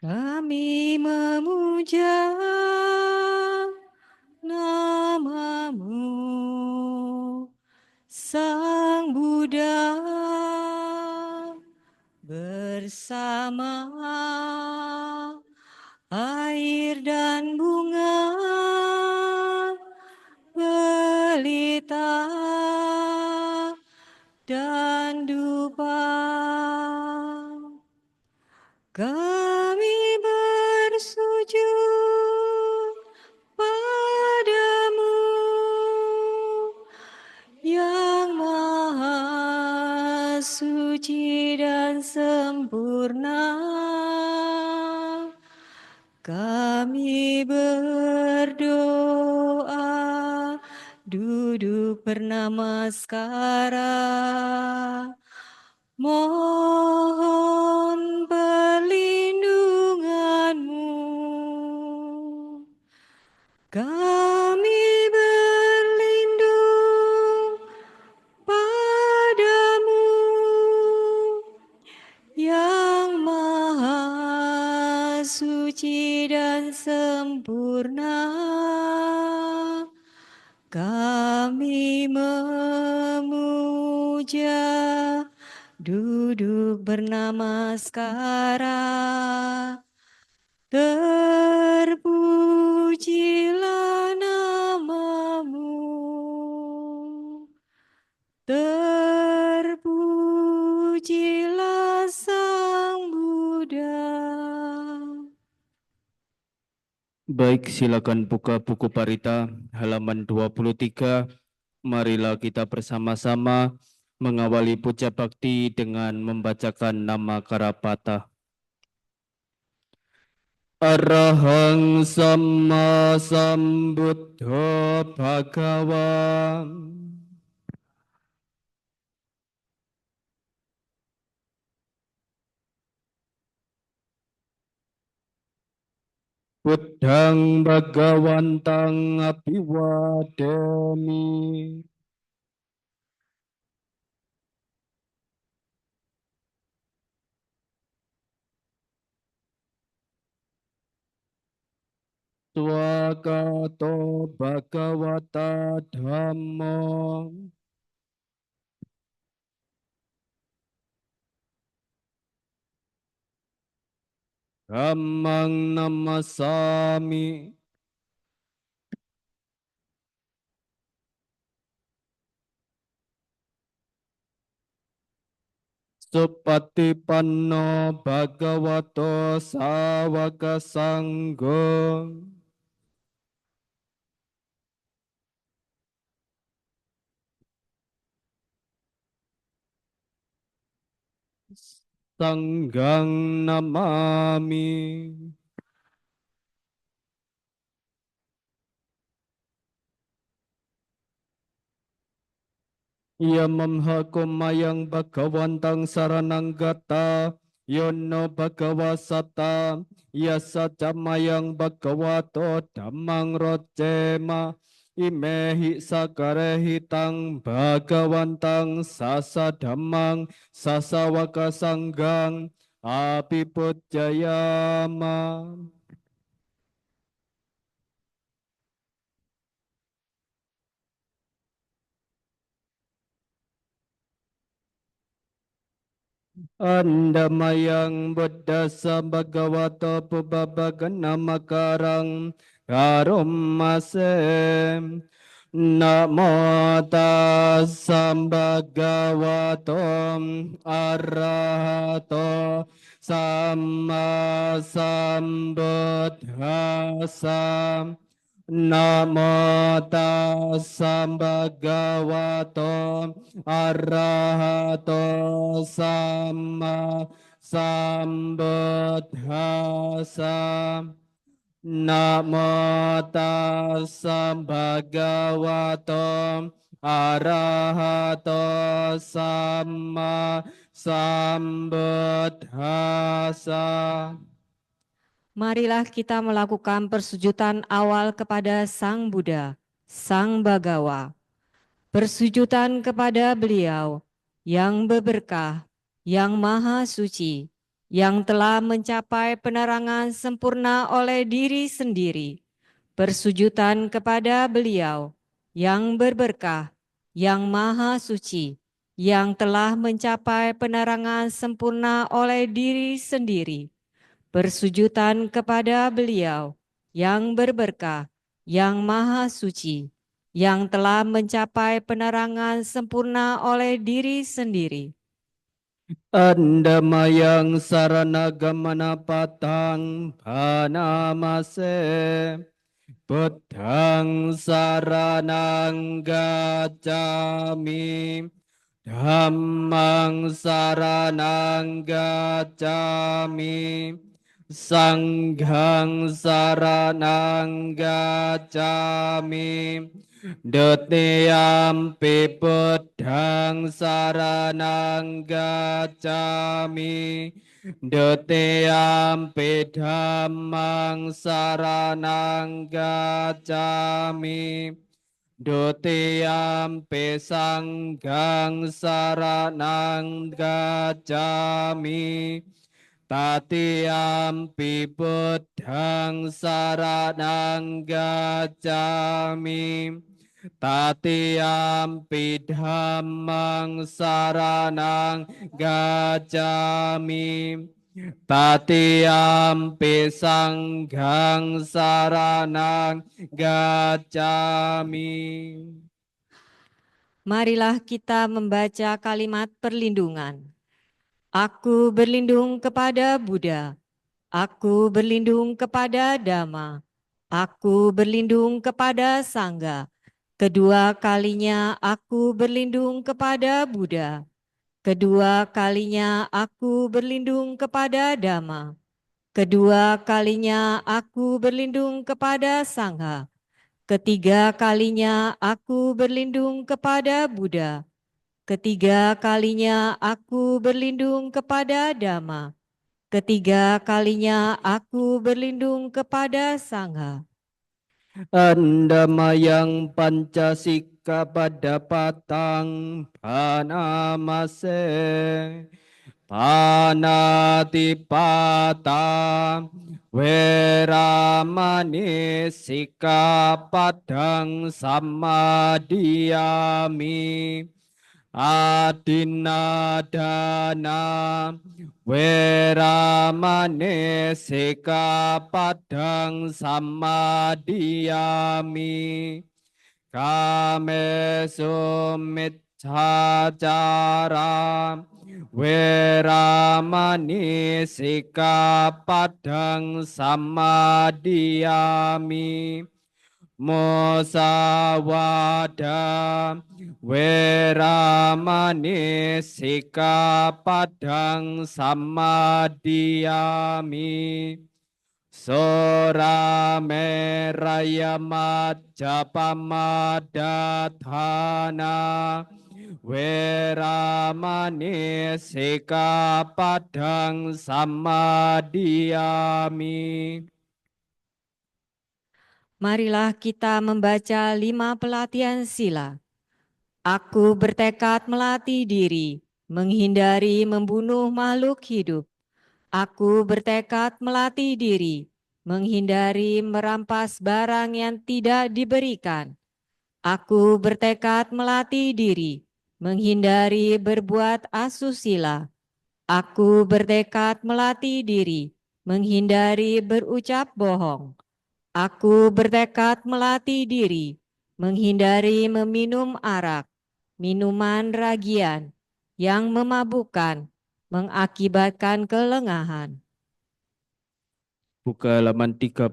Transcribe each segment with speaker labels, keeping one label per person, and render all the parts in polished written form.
Speaker 1: Kami memuja nama-Mu, Sang Buddha, bersama air dan bunga pelita dan dupa. Kami bersujud padamu yang maha suci dan sempurna. Kami berdoa duduk bernamaskara, mohon perlindungan-Mu. Kami berlindung padamu yang maha suci dan sempurna. Kami memuja duduk bernamaskara, terpujilah nama-Mu, terpujilah Sang Buddha.
Speaker 2: Baik, silakan buka buku Parita halaman 23. Marilah kita bersama-sama mengawali puja bakti dengan membacakan nama Karapata. Arahang Samma Sambuddho Bhagava. Buddhang Bhagawantang Abhiwadami. Swagato Bhagavata Dhammo. Dhammang namasami. Supatipanno Bhagavato Sawaka Sangho. Sanghang namami. Yamamha kumayang Bhagawantang saranang gata. Yono Bhagavasata. Yasa camayang Bhagavato dhammang rocema. Imehi sakarehi tang Bhagawantang sasa dhammang sasawaka sanggang apipujayama. Andamayang buddhasa bhagavato pubabagana makarang karumase. Namo tassa bhagavato arahato samma sambuddhassa. Namo tassa bhagavato arahato samma sambuddhassa. Namo tassa bhagavato arahato samma sambuddhassa.
Speaker 1: Marilah kita melakukan persujudan awal kepada Sang Buddha, Sang Bhagawa. Persujudan kepada beliau yang berberkah, yang maha suci, yang telah mencapai penerangan sempurna oleh diri sendiri. Persujudan kepada Beliau yang berberkah, yang maha suci, yang telah mencapai penerangan sempurna oleh diri sendiri. Persujudan kepada Beliau yang berberkah, yang maha suci, yang telah mencapai penerangan sempurna oleh diri sendiri.
Speaker 2: Andamayang saranagamana patang panamase Buddhang saranang gacchami Dhammang saranang gacchami Sanghang saranang gacchami Dutiyampi Buddhang saranang gacchami Dutiyampi Dhammang saranang gacchami Dutiyampi Sanghang saranang gacchami Tatiyampi Buddhang saranang gacchami Tatiyampi Dhammang saranang gacchami Tatiyampi Sanghang saranang gacchami.
Speaker 1: Marilah kita membaca kalimat perlindungan. Aku berlindung kepada Buddha. Aku berlindung kepada Dhamma. Aku berlindung kepada Sangha. Kedua kalinya aku berlindung kepada Buddha. Kedua kalinya aku berlindung kepada Dhamma. Kedua kalinya aku berlindung kepada Sangha. Ketiga kalinya aku berlindung kepada Buddha. Ketiga kalinya aku berlindung kepada Dhamma. Ketiga kalinya aku berlindung kepada Sangha.
Speaker 2: Andamayang pancasika pada patang panamase Panatipata Weramani Sikapadang Samadiyami Adinadana Weramane Sikapadang Samadiyami Kame Sumithacara Weramani Sikapadang Samadiyami Musawada Weramani Sikapadang Samadiyami Sorameraya Majapamadatana Weramani Sikapadang Samadiyami.
Speaker 1: Marilah kita membaca 5 pelatihan sila. Aku bertekad melatih diri, menghindari membunuh makhluk hidup. Aku bertekad melatih diri, menghindari merampas barang yang tidak diberikan. Aku bertekad melatih diri, menghindari berbuat asusila. Aku bertekad melatih diri, menghindari berucap bohong. Aku bertekad melatih diri, menghindari meminum arak, minuman ragian yang memabukkan, mengakibatkan kelengahan.
Speaker 2: Buka halaman 31.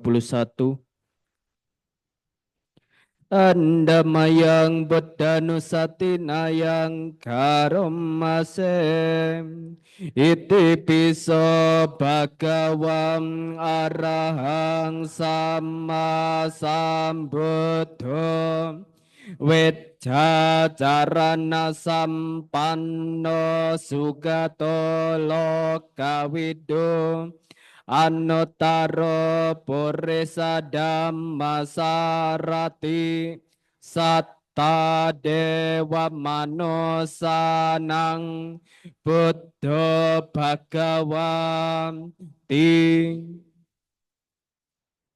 Speaker 2: Andamayang Buddhanusatinayang Karomase Iti piso Bhagawam Arahang Sama Sambuddho Weccacarana Sampanno Sugato Lokawido Anotaro Purisa Dhammasarati Satta sadewa manosanang Buddha Bhagawanti.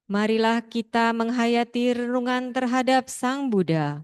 Speaker 1: Marilah kita menghayati renungan terhadap Sang Buddha.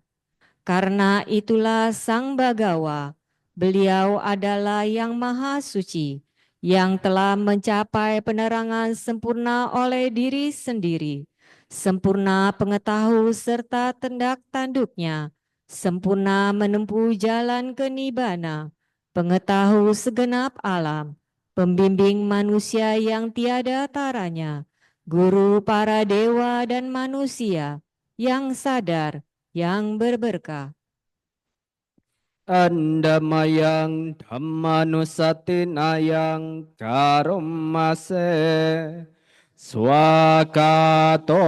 Speaker 1: Karena itulah Sang Bagawa, beliau adalah yang maha suci, yang telah mencapai penerangan sempurna oleh diri sendiri, sempurna pengetahu serta tendak tanduknya, sempurna menempuh jalan ke Nibbana, pengetahu segenap alam, pembimbing manusia yang tiada taranya, guru para dewa dan manusia, yang sadar, yang berberkah.
Speaker 2: Andamayang Dhammanusatinayang Karumase Swakato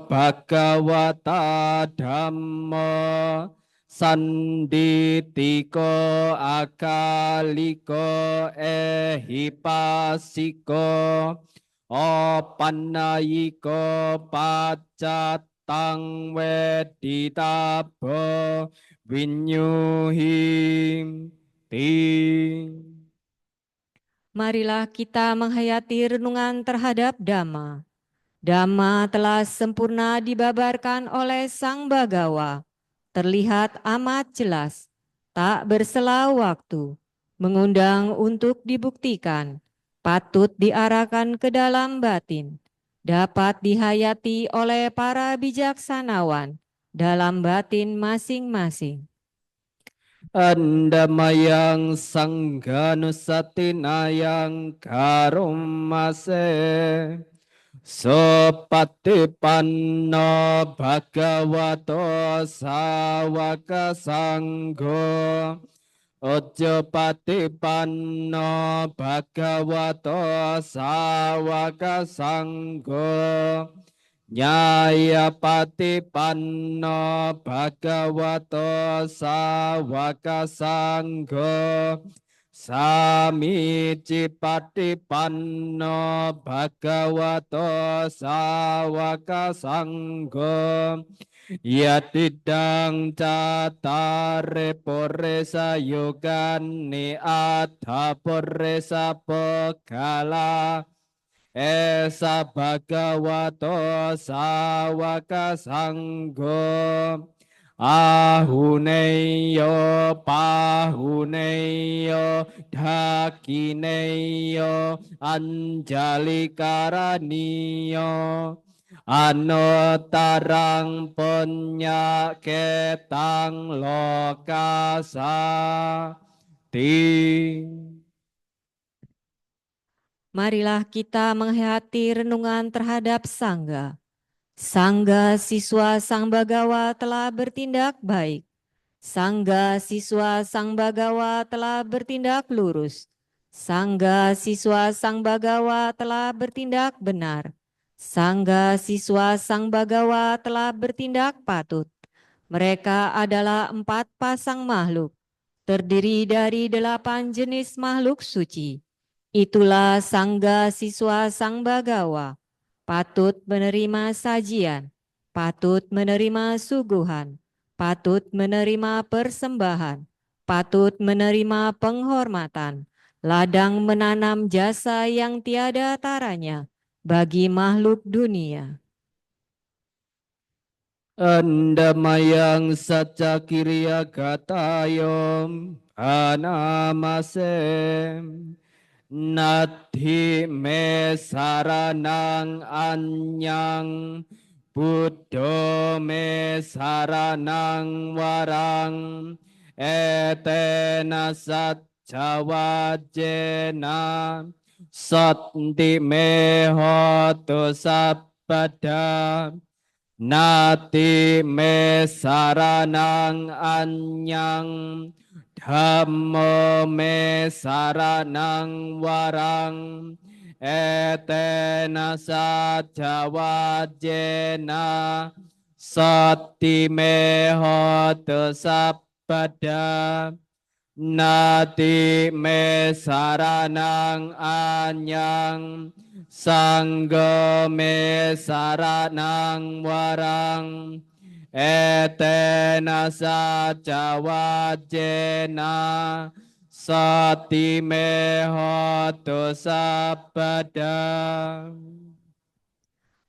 Speaker 2: Bhagavata Dhamma Sanditiko Akaliko Ehipasiko Opanayiko Pacatang Weditabo Winyuhim ti.
Speaker 1: Marilah kita menghayati renungan terhadap Dhamma. Dhamma telah sempurna dibabarkan oleh Sang Bagawa, terlihat amat jelas, tak bersela waktu, mengundang untuk dibuktikan, patut diarahkan ke dalam batin, dapat dihayati oleh para bijaksanawan dalam batin masing-masing.
Speaker 2: Andamayang Sangganusatinayang Karumase Sopatipanno Bhagavato Sawaka Sanggo Ojo patipanno Bhagavato Sawaka Sanggo Nyaya patipanno Bhagavato Sawaka Sanggo Samici patipanno Bhagavato Sawaka Sanggo Yatidang catare poresa yogani atha poresa pegala Esa bhagavato sawaka sanggo Ahuneyo pahuneyo dhakineyo anjali karaniyo Anotarang punya ketang lokasa ti.
Speaker 1: Marilah kita menghayati renungan terhadap Sangga. Sangga siswa Sang Bagawa telah bertindak baik. Sangga siswa Sang Bagawa telah bertindak lurus. Sangga siswa Sang Bagawa telah bertindak benar. Sangga siswa Sang Bagawa telah bertindak patut. Mereka adalah 4 pasang makhluk, terdiri dari 8 jenis makhluk suci. Itulah Sangga siswa Sang Bagawa, patut menerima sajian, patut menerima suguhan, patut menerima persembahan, patut menerima penghormatan, ladang menanam jasa yang tiada taranya bagi makhluk dunia.
Speaker 2: Andamayang saca kiriya gatayom anamasem Nadhi me saranang anyang Buddha me saranang warang Etena sajawajena Sati me hotu sabada Nati me saranang anyang Dhammo me saranang warang Etena sajawajena Sati me hotu sabada Nati me saranang anyang Sangga me saranang warang etena saca wajena sati mehotu sabada.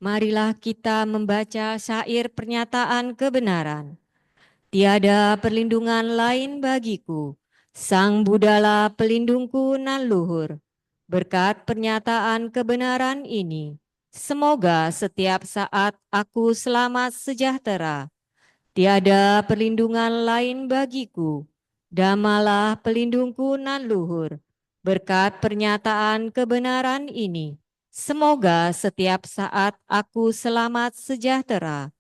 Speaker 1: Marilah kita membaca syair pernyataan kebenaran. Tiada perlindungan lain bagiku, Sang Budala pelindungku nan luhur. Berkat pernyataan kebenaran ini, semoga setiap saat aku selamat sejahtera. Tiada perlindungan lain bagiku, Damalah pelindungku nan luhur. Berkat pernyataan kebenaran ini, semoga setiap saat aku selamat sejahtera.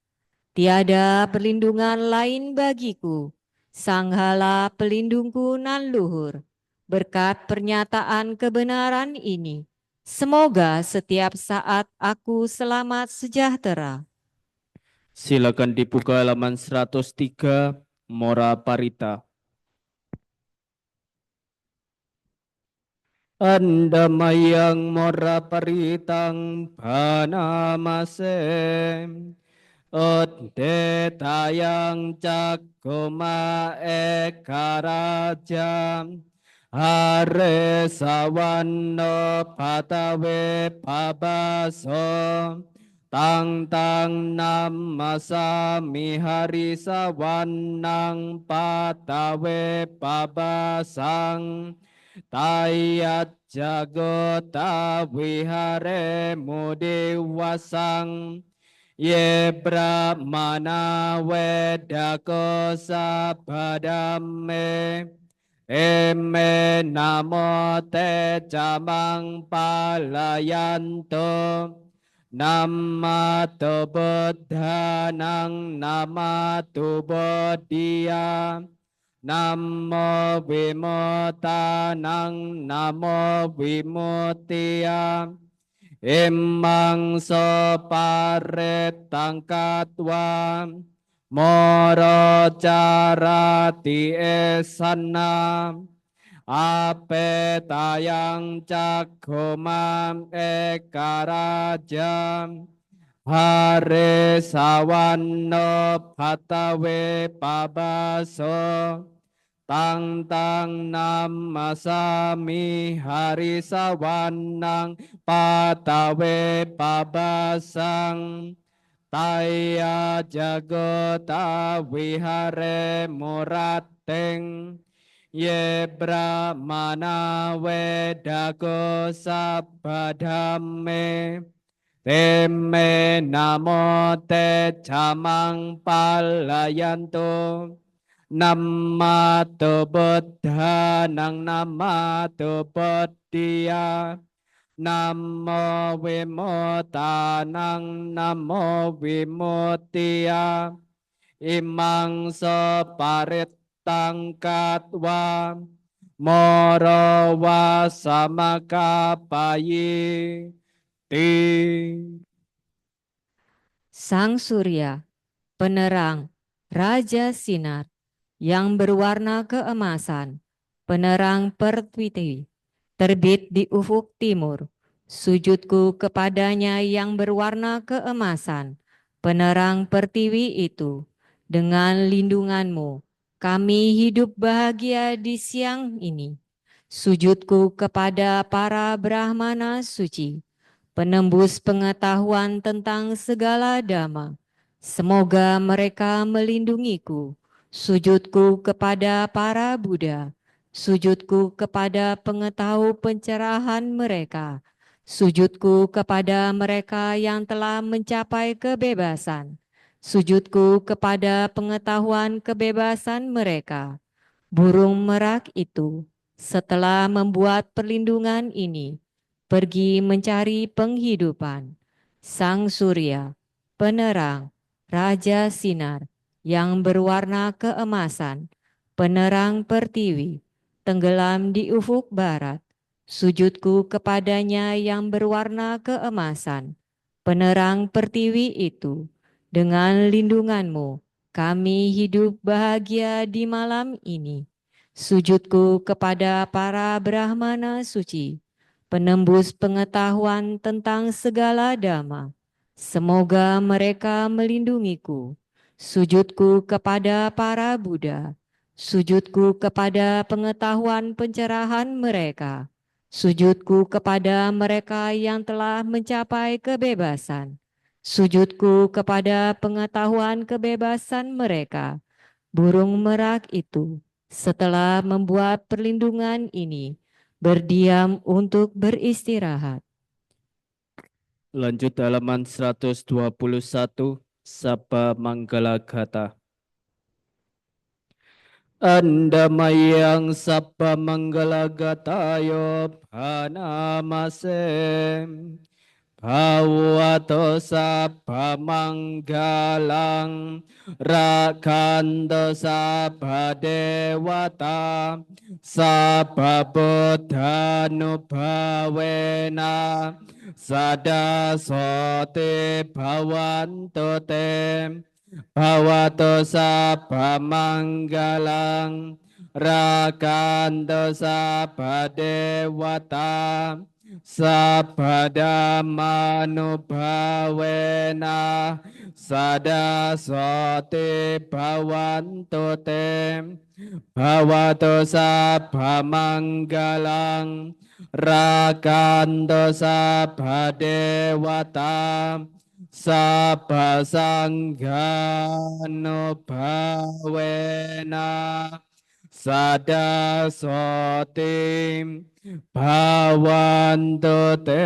Speaker 1: Tiada perlindungan lain bagiku, Sanghala pelindungku nan luhur. Berkat pernyataan kebenaran ini, semoga setiap saat aku selamat sejahtera.
Speaker 2: Silakan dibuka halaman 103, Mora Parita. Andamayang mora paritang panamasem. Ode tayang cakoma ekarajam. Hare sawanno patawe pabaso. Tang tang namasami hari sawannang patawe pabasang. Tayat jagota wihare mudewasang. Ye brahmana wedako sabadame. Eme namo te camang palayanto. Namato buddhanang namato bodhiya. Namo vimutanang namo vimuttiya. Imang so paretang katwa. Moro carati esana. Ape tayang cakkumam ekarajam. Hare sawanno patawe pabaso. Tang tang namasami hari sawannang patawe pabasang. Taya jagota wihare murateng. Ye brahmana wedako sabadame. Temme namo te camang palayanto. Namato buddhanang namato bodhiya. Namo vimutanang namo vimuttiya. Imang so paritang katwa. Moro wasamakapayi.
Speaker 1: Sang Surya, penerang, Raja Sinar, yang berwarna keemasan, penerang pertiwi, terbit di ufuk timur. Sujudku kepadanya yang berwarna keemasan, penerang pertiwi itu. Dengan lindunganmu, kami hidup bahagia di siang ini. Sujudku kepada para Brahmana suci, penembus pengetahuan tentang segala dhamma. Semoga mereka melindungiku. Sujudku kepada para Buddha, sujudku kepada pengetahu pencerahan mereka, sujudku kepada mereka yang telah mencapai kebebasan, sujudku kepada pengetahuan kebebasan mereka. Burung merak itu, setelah membuat perlindungan ini, pergi mencari penghidupan. Sang Surya, penerang, Raja Sinar, yang berwarna keemasan, penerang pertiwi, tenggelam di ufuk barat. Sujudku kepadanya yang berwarna keemasan, penerang pertiwi itu. Dengan lindunganmu, kami hidup bahagia di malam ini. Sujudku kepada para Brahmana suci, penembus pengetahuan tentang segala dhamma. Semoga mereka melindungiku. Sujudku kepada para Buddha, sujudku kepada pengetahuan pencerahan mereka, sujudku kepada mereka yang telah mencapai kebebasan, sujudku kepada pengetahuan kebebasan mereka. Burung merak itu, setelah membuat perlindungan ini, berdiam untuk beristirahat.
Speaker 2: Lanjut halaman 121, Sabha Manggala Gata. Andamayang Sabha Manggala Gatayo Bhanamasem. Bhavato sabba manggalang rakanto sabba dewata sabba buddhanubhavena sada sote bhavanto te bhavato sabba manggalang rakanto sabba dewata Sabadamanubhavena sada sote bhavanto te bhavato sabha manggalang rakanto sabha dewata sabha sanghanubhavena sada sote Bhavantu te.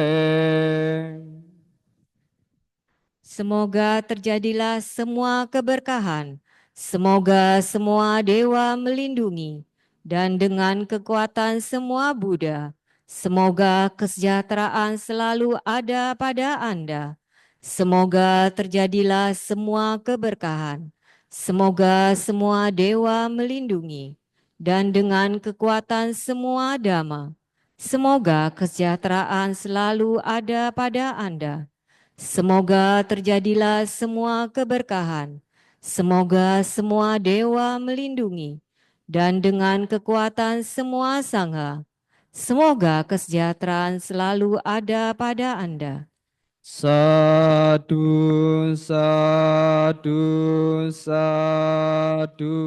Speaker 1: Semoga terjadilah semua keberkahan. Semoga semua dewa melindungi. Dan dengan kekuatan semua Buddha, semoga kesejahteraan selalu ada pada Anda. Semoga terjadilah semua keberkahan. Semoga semua dewa melindungi. Dan dengan kekuatan semua dhamma, semoga kesejahteraan selalu ada pada Anda. Semoga terjadilah semua keberkahan. Semoga semua dewa melindungi. Dan dengan kekuatan semua sangha, semoga kesejahteraan selalu ada pada Anda.
Speaker 2: Sadu, sadu, sadu.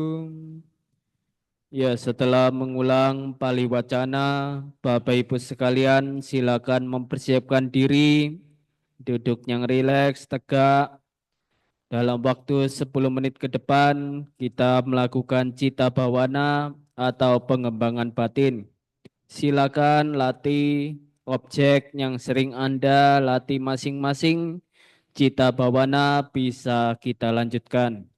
Speaker 2: Ya, setelah mengulang pali wacana, Bapak Ibu sekalian silakan mempersiapkan diri, duduk yang rileks, tegak. Dalam waktu 10 menit ke depan, kita melakukan cita bawana atau pengembangan batin. Silakan latih objek yang sering Anda latih masing-masing. Cita bawana bisa kita lanjutkan.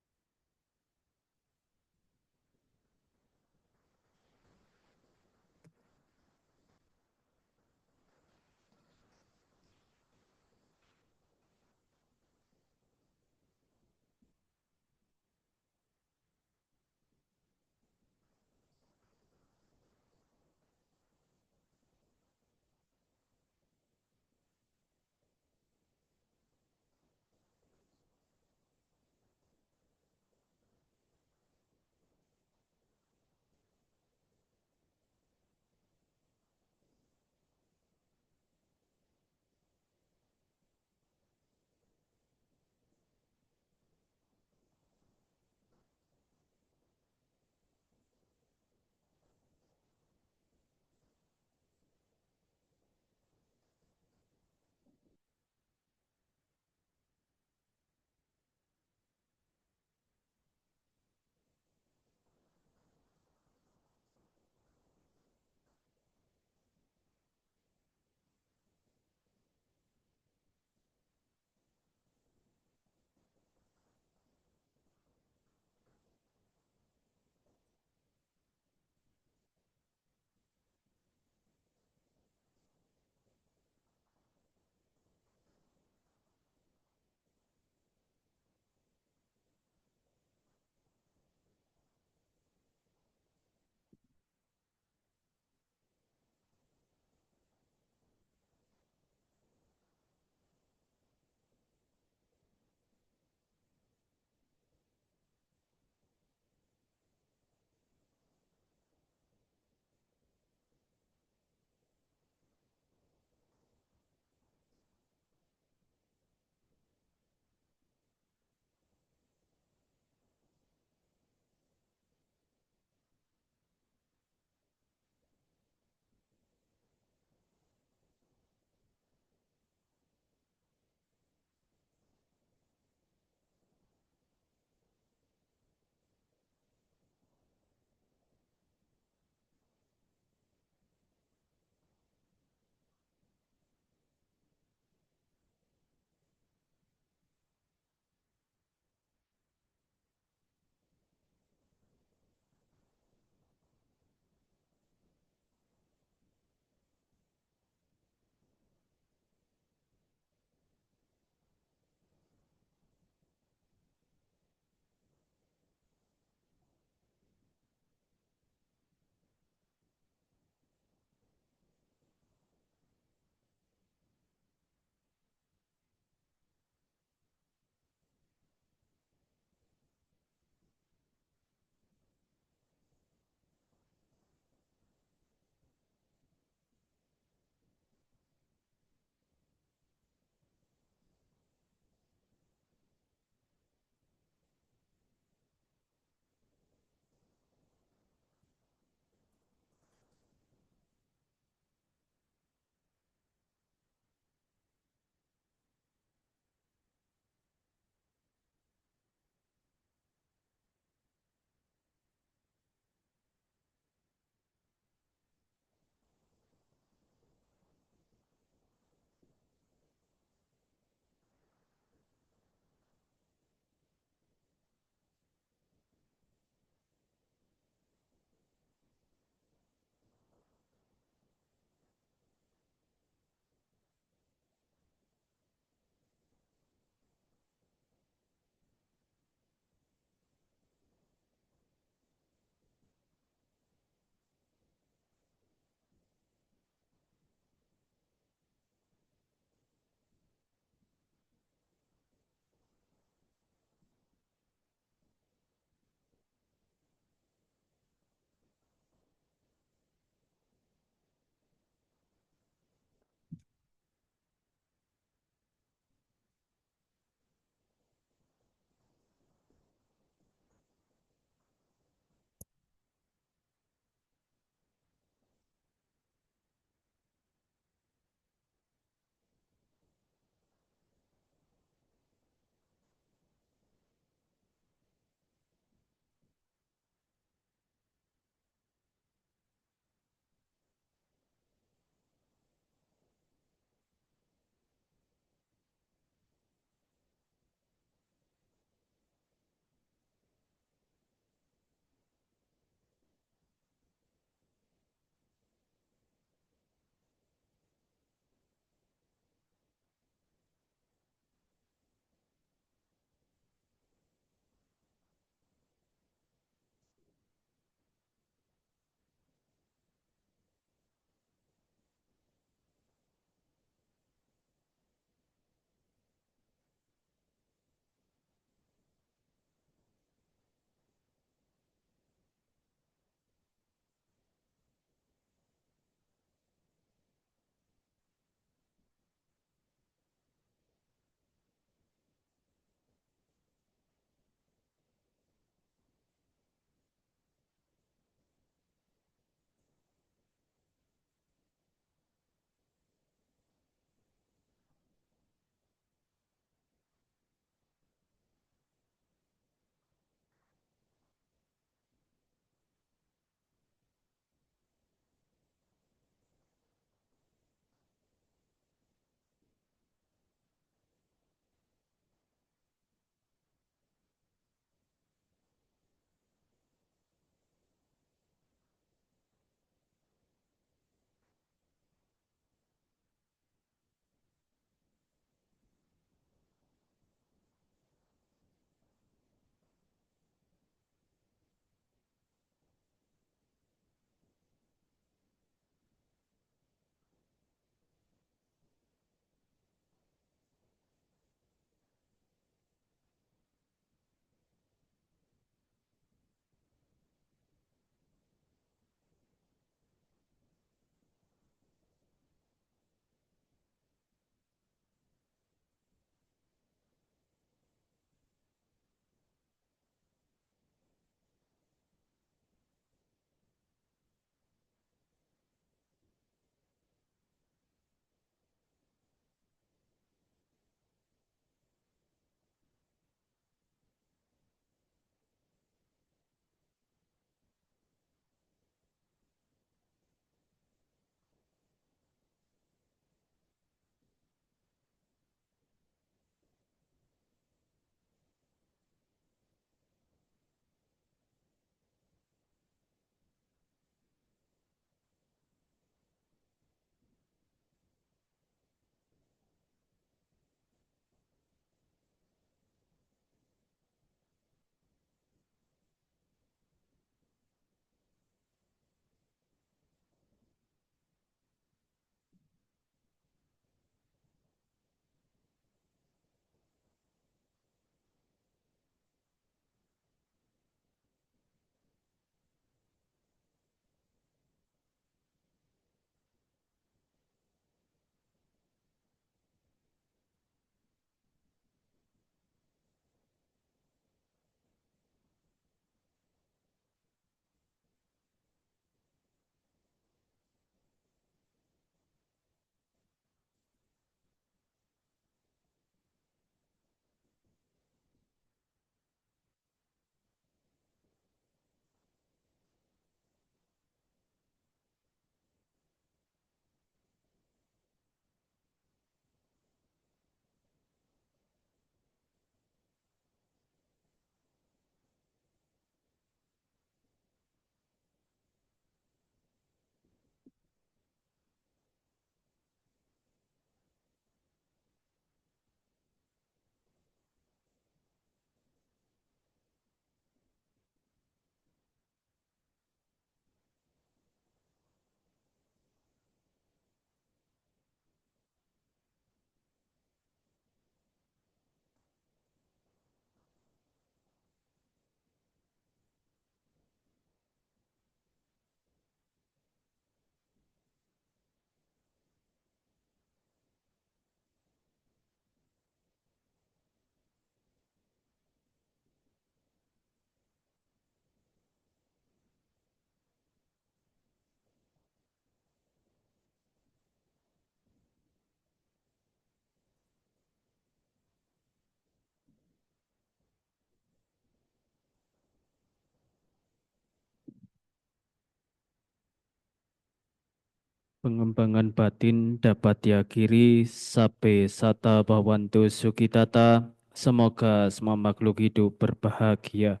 Speaker 2: Pengembangan batin dapat diakhiri sape sata bhawantu sukitata. Semoga semua makhluk hidup berbahagia.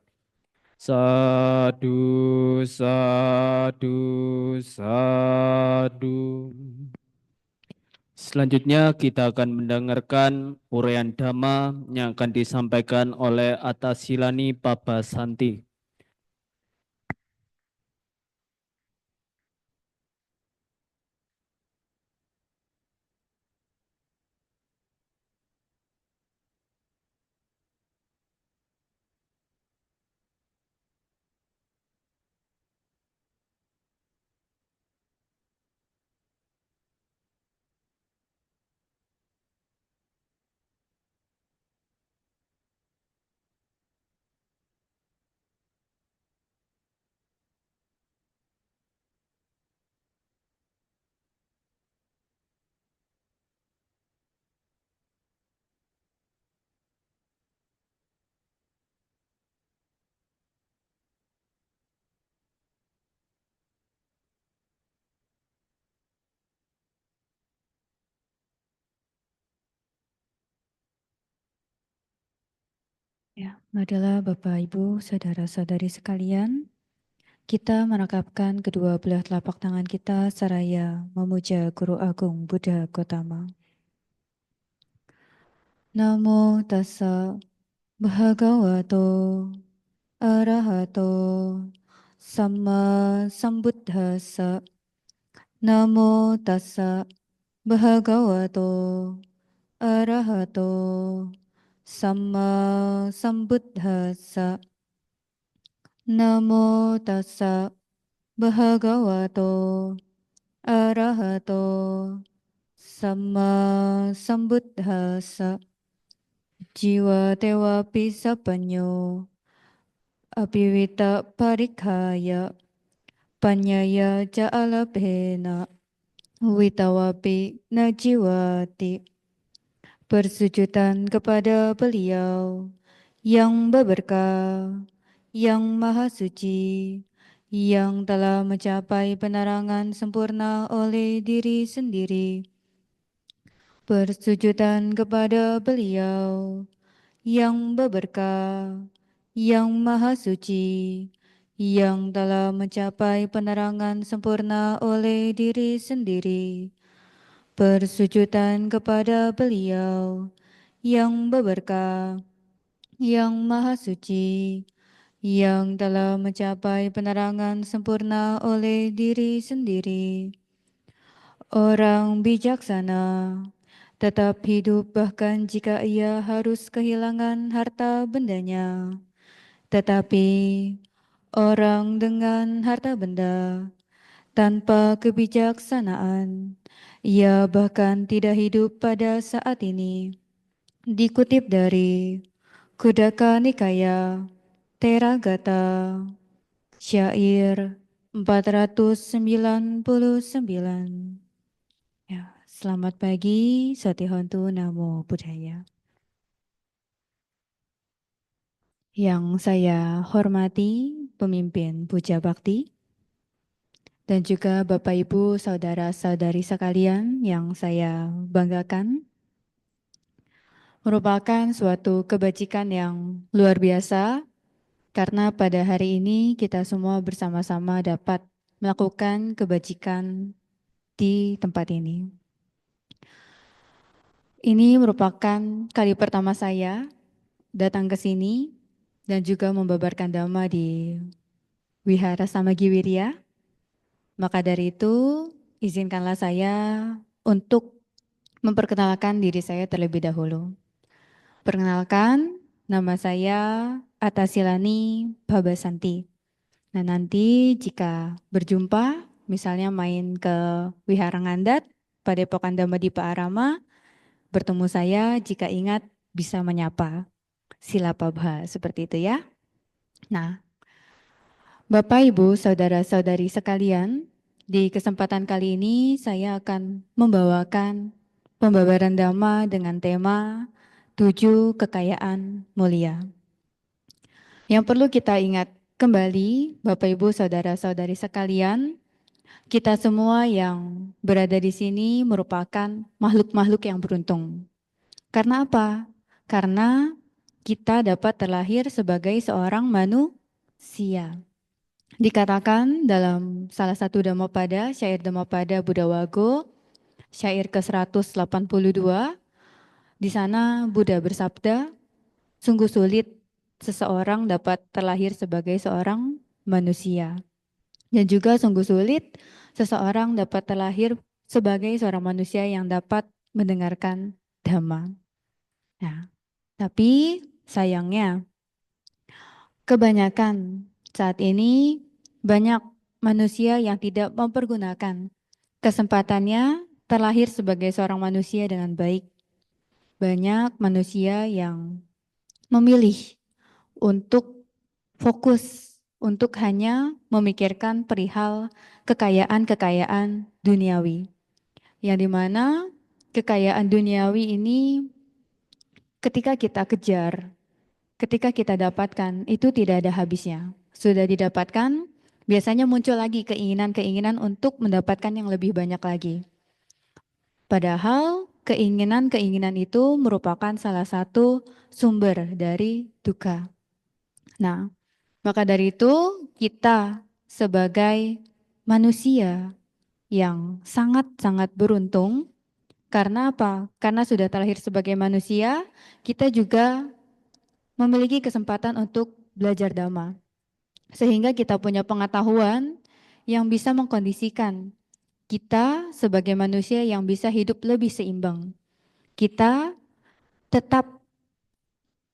Speaker 2: Sadu, sadu, sadu. Selanjutnya kita akan mendengarkan uraian dhamma yang akan disampaikan oleh Atasilani Pabasanti.
Speaker 3: Ya, marilah Bapak, Ibu, saudara-saudari sekalian, kita merekapkan kedua belah telapak tangan kita seraya memuja Guru Agung Buddha Gotama. Namo tassa bhagavato arahato sama sambuddhassa. Namo tassa bhagavato arahato sama sambuddhassa. Namo tassa bhagavato arahato sama sambuddhassa. Jiwa dewa pisapanyo apiwita parikhaya panyaya jaalabhena witawapi najiwati. Bersujudan kepada beliau yang berberkah, yang maha suci, yang telah mencapai penerangan sempurna oleh diri sendiri. Bersujudan kepada beliau yang berberkah, yang maha suci, yang telah mencapai penerangan sempurna oleh diri sendiri. Bersujudan kepada beliau yang berberkah, yang maha suci, yang telah mencapai penerangan sempurna oleh diri sendiri. Orang bijaksana tetap hidup bahkan jika ia harus kehilangan harta bendanya. Tetapi orang dengan harta benda tanpa kebijaksanaan, ia bahkan tidak hidup pada saat ini. Dikutip dari Kudaka Nikaya Teragata, syair 499. Ya, selamat pagi, Satihontu Namo Buddhaya. Yang saya hormati pemimpin Puja Bakti dan juga Bapak Ibu saudara-saudari sekalian yang saya banggakan, merupakan suatu kebajikan yang luar biasa karena pada hari ini kita semua bersama-sama dapat melakukan kebajikan di tempat ini. Ini merupakan kali pertama saya datang ke sini dan juga membabarkan dhamma di Wihara Samagiwirya. Maka dari itu, izinkanlah saya untuk memperkenalkan diri saya terlebih dahulu. Perkenalkan, nama saya Atasilani Pabasanti. Nah, nanti jika berjumpa, misalnya main ke Wihara Ngandat, Padepokan Dhamma Dipa Arama, bertemu saya, jika ingat bisa menyapa. Sila Pabha, seperti itu ya. Nah, Bapak, Ibu, saudara-saudari sekalian, di kesempatan kali ini saya akan membawakan pembabaran Dhamma dengan tema 7 kekayaan mulia. Yang perlu kita ingat kembali, Bapak, Ibu, saudara-saudari sekalian, Kita semua yang berada di sini merupakan makhluk-makhluk yang beruntung. Karena apa? Karena kita dapat terlahir sebagai seorang manusia. Dikatakan dalam salah satu Dhammapada, syair Dhammapada Buddhawago, syair ke-182, di sana Buddha bersabda, sungguh sulit seseorang dapat terlahir sebagai seorang manusia. Dan juga sungguh sulit seseorang dapat terlahir sebagai seorang manusia yang dapat mendengarkan Dhamma. Nah, tapi sayangnya kebanyakan saat ini banyak manusia yang tidak mempergunakan kesempatannya terlahir sebagai seorang manusia dengan baik. Banyak manusia yang memilih untuk fokus untuk hanya memikirkan perihal kekayaan-kekayaan duniawi. Yang dimana kekayaan duniawi ini ketika kita kejar, ketika kita dapatkan, itu tidak ada habisnya. Sudah didapatkan, biasanya muncul lagi keinginan-keinginan untuk mendapatkan yang lebih banyak lagi. Padahal keinginan-keinginan itu merupakan salah satu sumber dari duka. Nah, maka dari itu kita sebagai manusia yang sangat-sangat beruntung, karena apa? Karena sudah terlahir sebagai manusia, kita juga memiliki kesempatan untuk belajar Dhamma. Sehingga kita punya pengetahuan yang bisa mengkondisikan kita sebagai manusia yang bisa hidup lebih seimbang. Kita tetap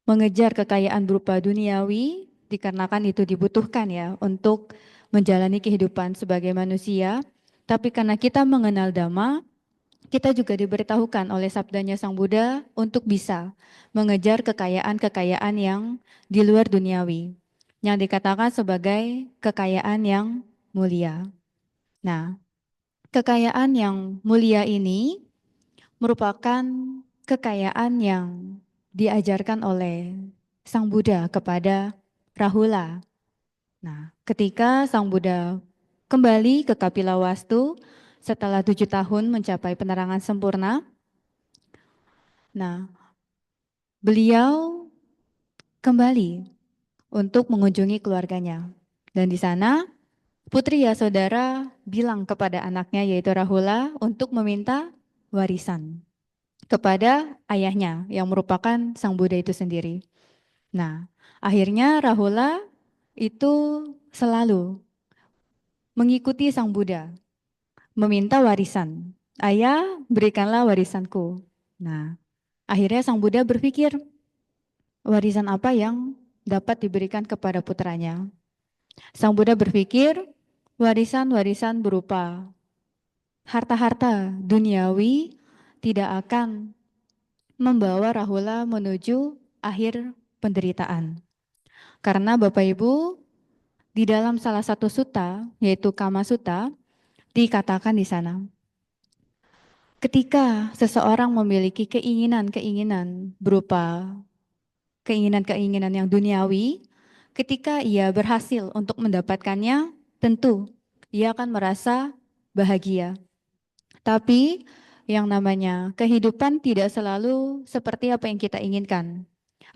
Speaker 3: mengejar kekayaan berupa duniawi dikarenakan itu dibutuhkan ya untuk menjalani kehidupan sebagai manusia. Tapi karena kita mengenal Dhamma, kita juga diberitahukan oleh sabdanya Sang Buddha untuk bisa mengejar kekayaan-kekayaan yang di luar duniawi, yang dikatakan sebagai kekayaan yang mulia. Nah, kekayaan yang mulia ini merupakan kekayaan yang diajarkan oleh Sang Buddha kepada Rahula. Nah, ketika Sang Buddha kembali ke Kapilawastu setelah 7 tahun mencapai penerangan sempurna, nah, beliau kembali untuk mengunjungi keluarganya. Dan di sana Putri Yasodhara bilang kepada anaknya yaitu Rahula untuk meminta warisan kepada ayahnya yang merupakan Sang Buddha itu sendiri. Nah, akhirnya Rahula itu selalu mengikuti Sang Buddha, meminta warisan. Ayah, berikanlah warisanku. Nah, akhirnya Sang Buddha berpikir, warisan apa yang dapat diberikan kepada putranya? Sang Buddha berpikir, warisan-warisan berupa harta-harta duniawi tidak akan membawa Rahula menuju akhir penderitaan. Karena Bapak Ibu, di dalam salah satu sutta, yaitu Kama Sutta, dikatakan di sana, ketika seseorang memiliki keinginan-keinginan berupa keinginan-keinginan yang duniawi, ketika ia berhasil untuk mendapatkannya, tentu ia akan merasa bahagia. Tapi yang namanya kehidupan tidak selalu seperti apa yang kita inginkan.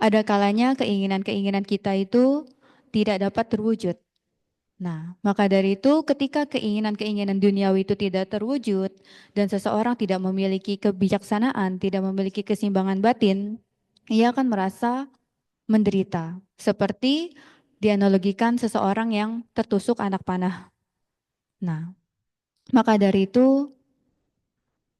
Speaker 3: Ada kalanya keinginan-keinginan kita itu tidak dapat terwujud. Nah, maka dari itu ketika keinginan-keinginan duniawi itu tidak terwujud dan seseorang tidak memiliki kebijaksanaan, tidak memiliki keseimbangan batin, ia akan merasa menderita. Seperti dianalogikan seseorang yang tertusuk anak panah. Nah, maka dari itu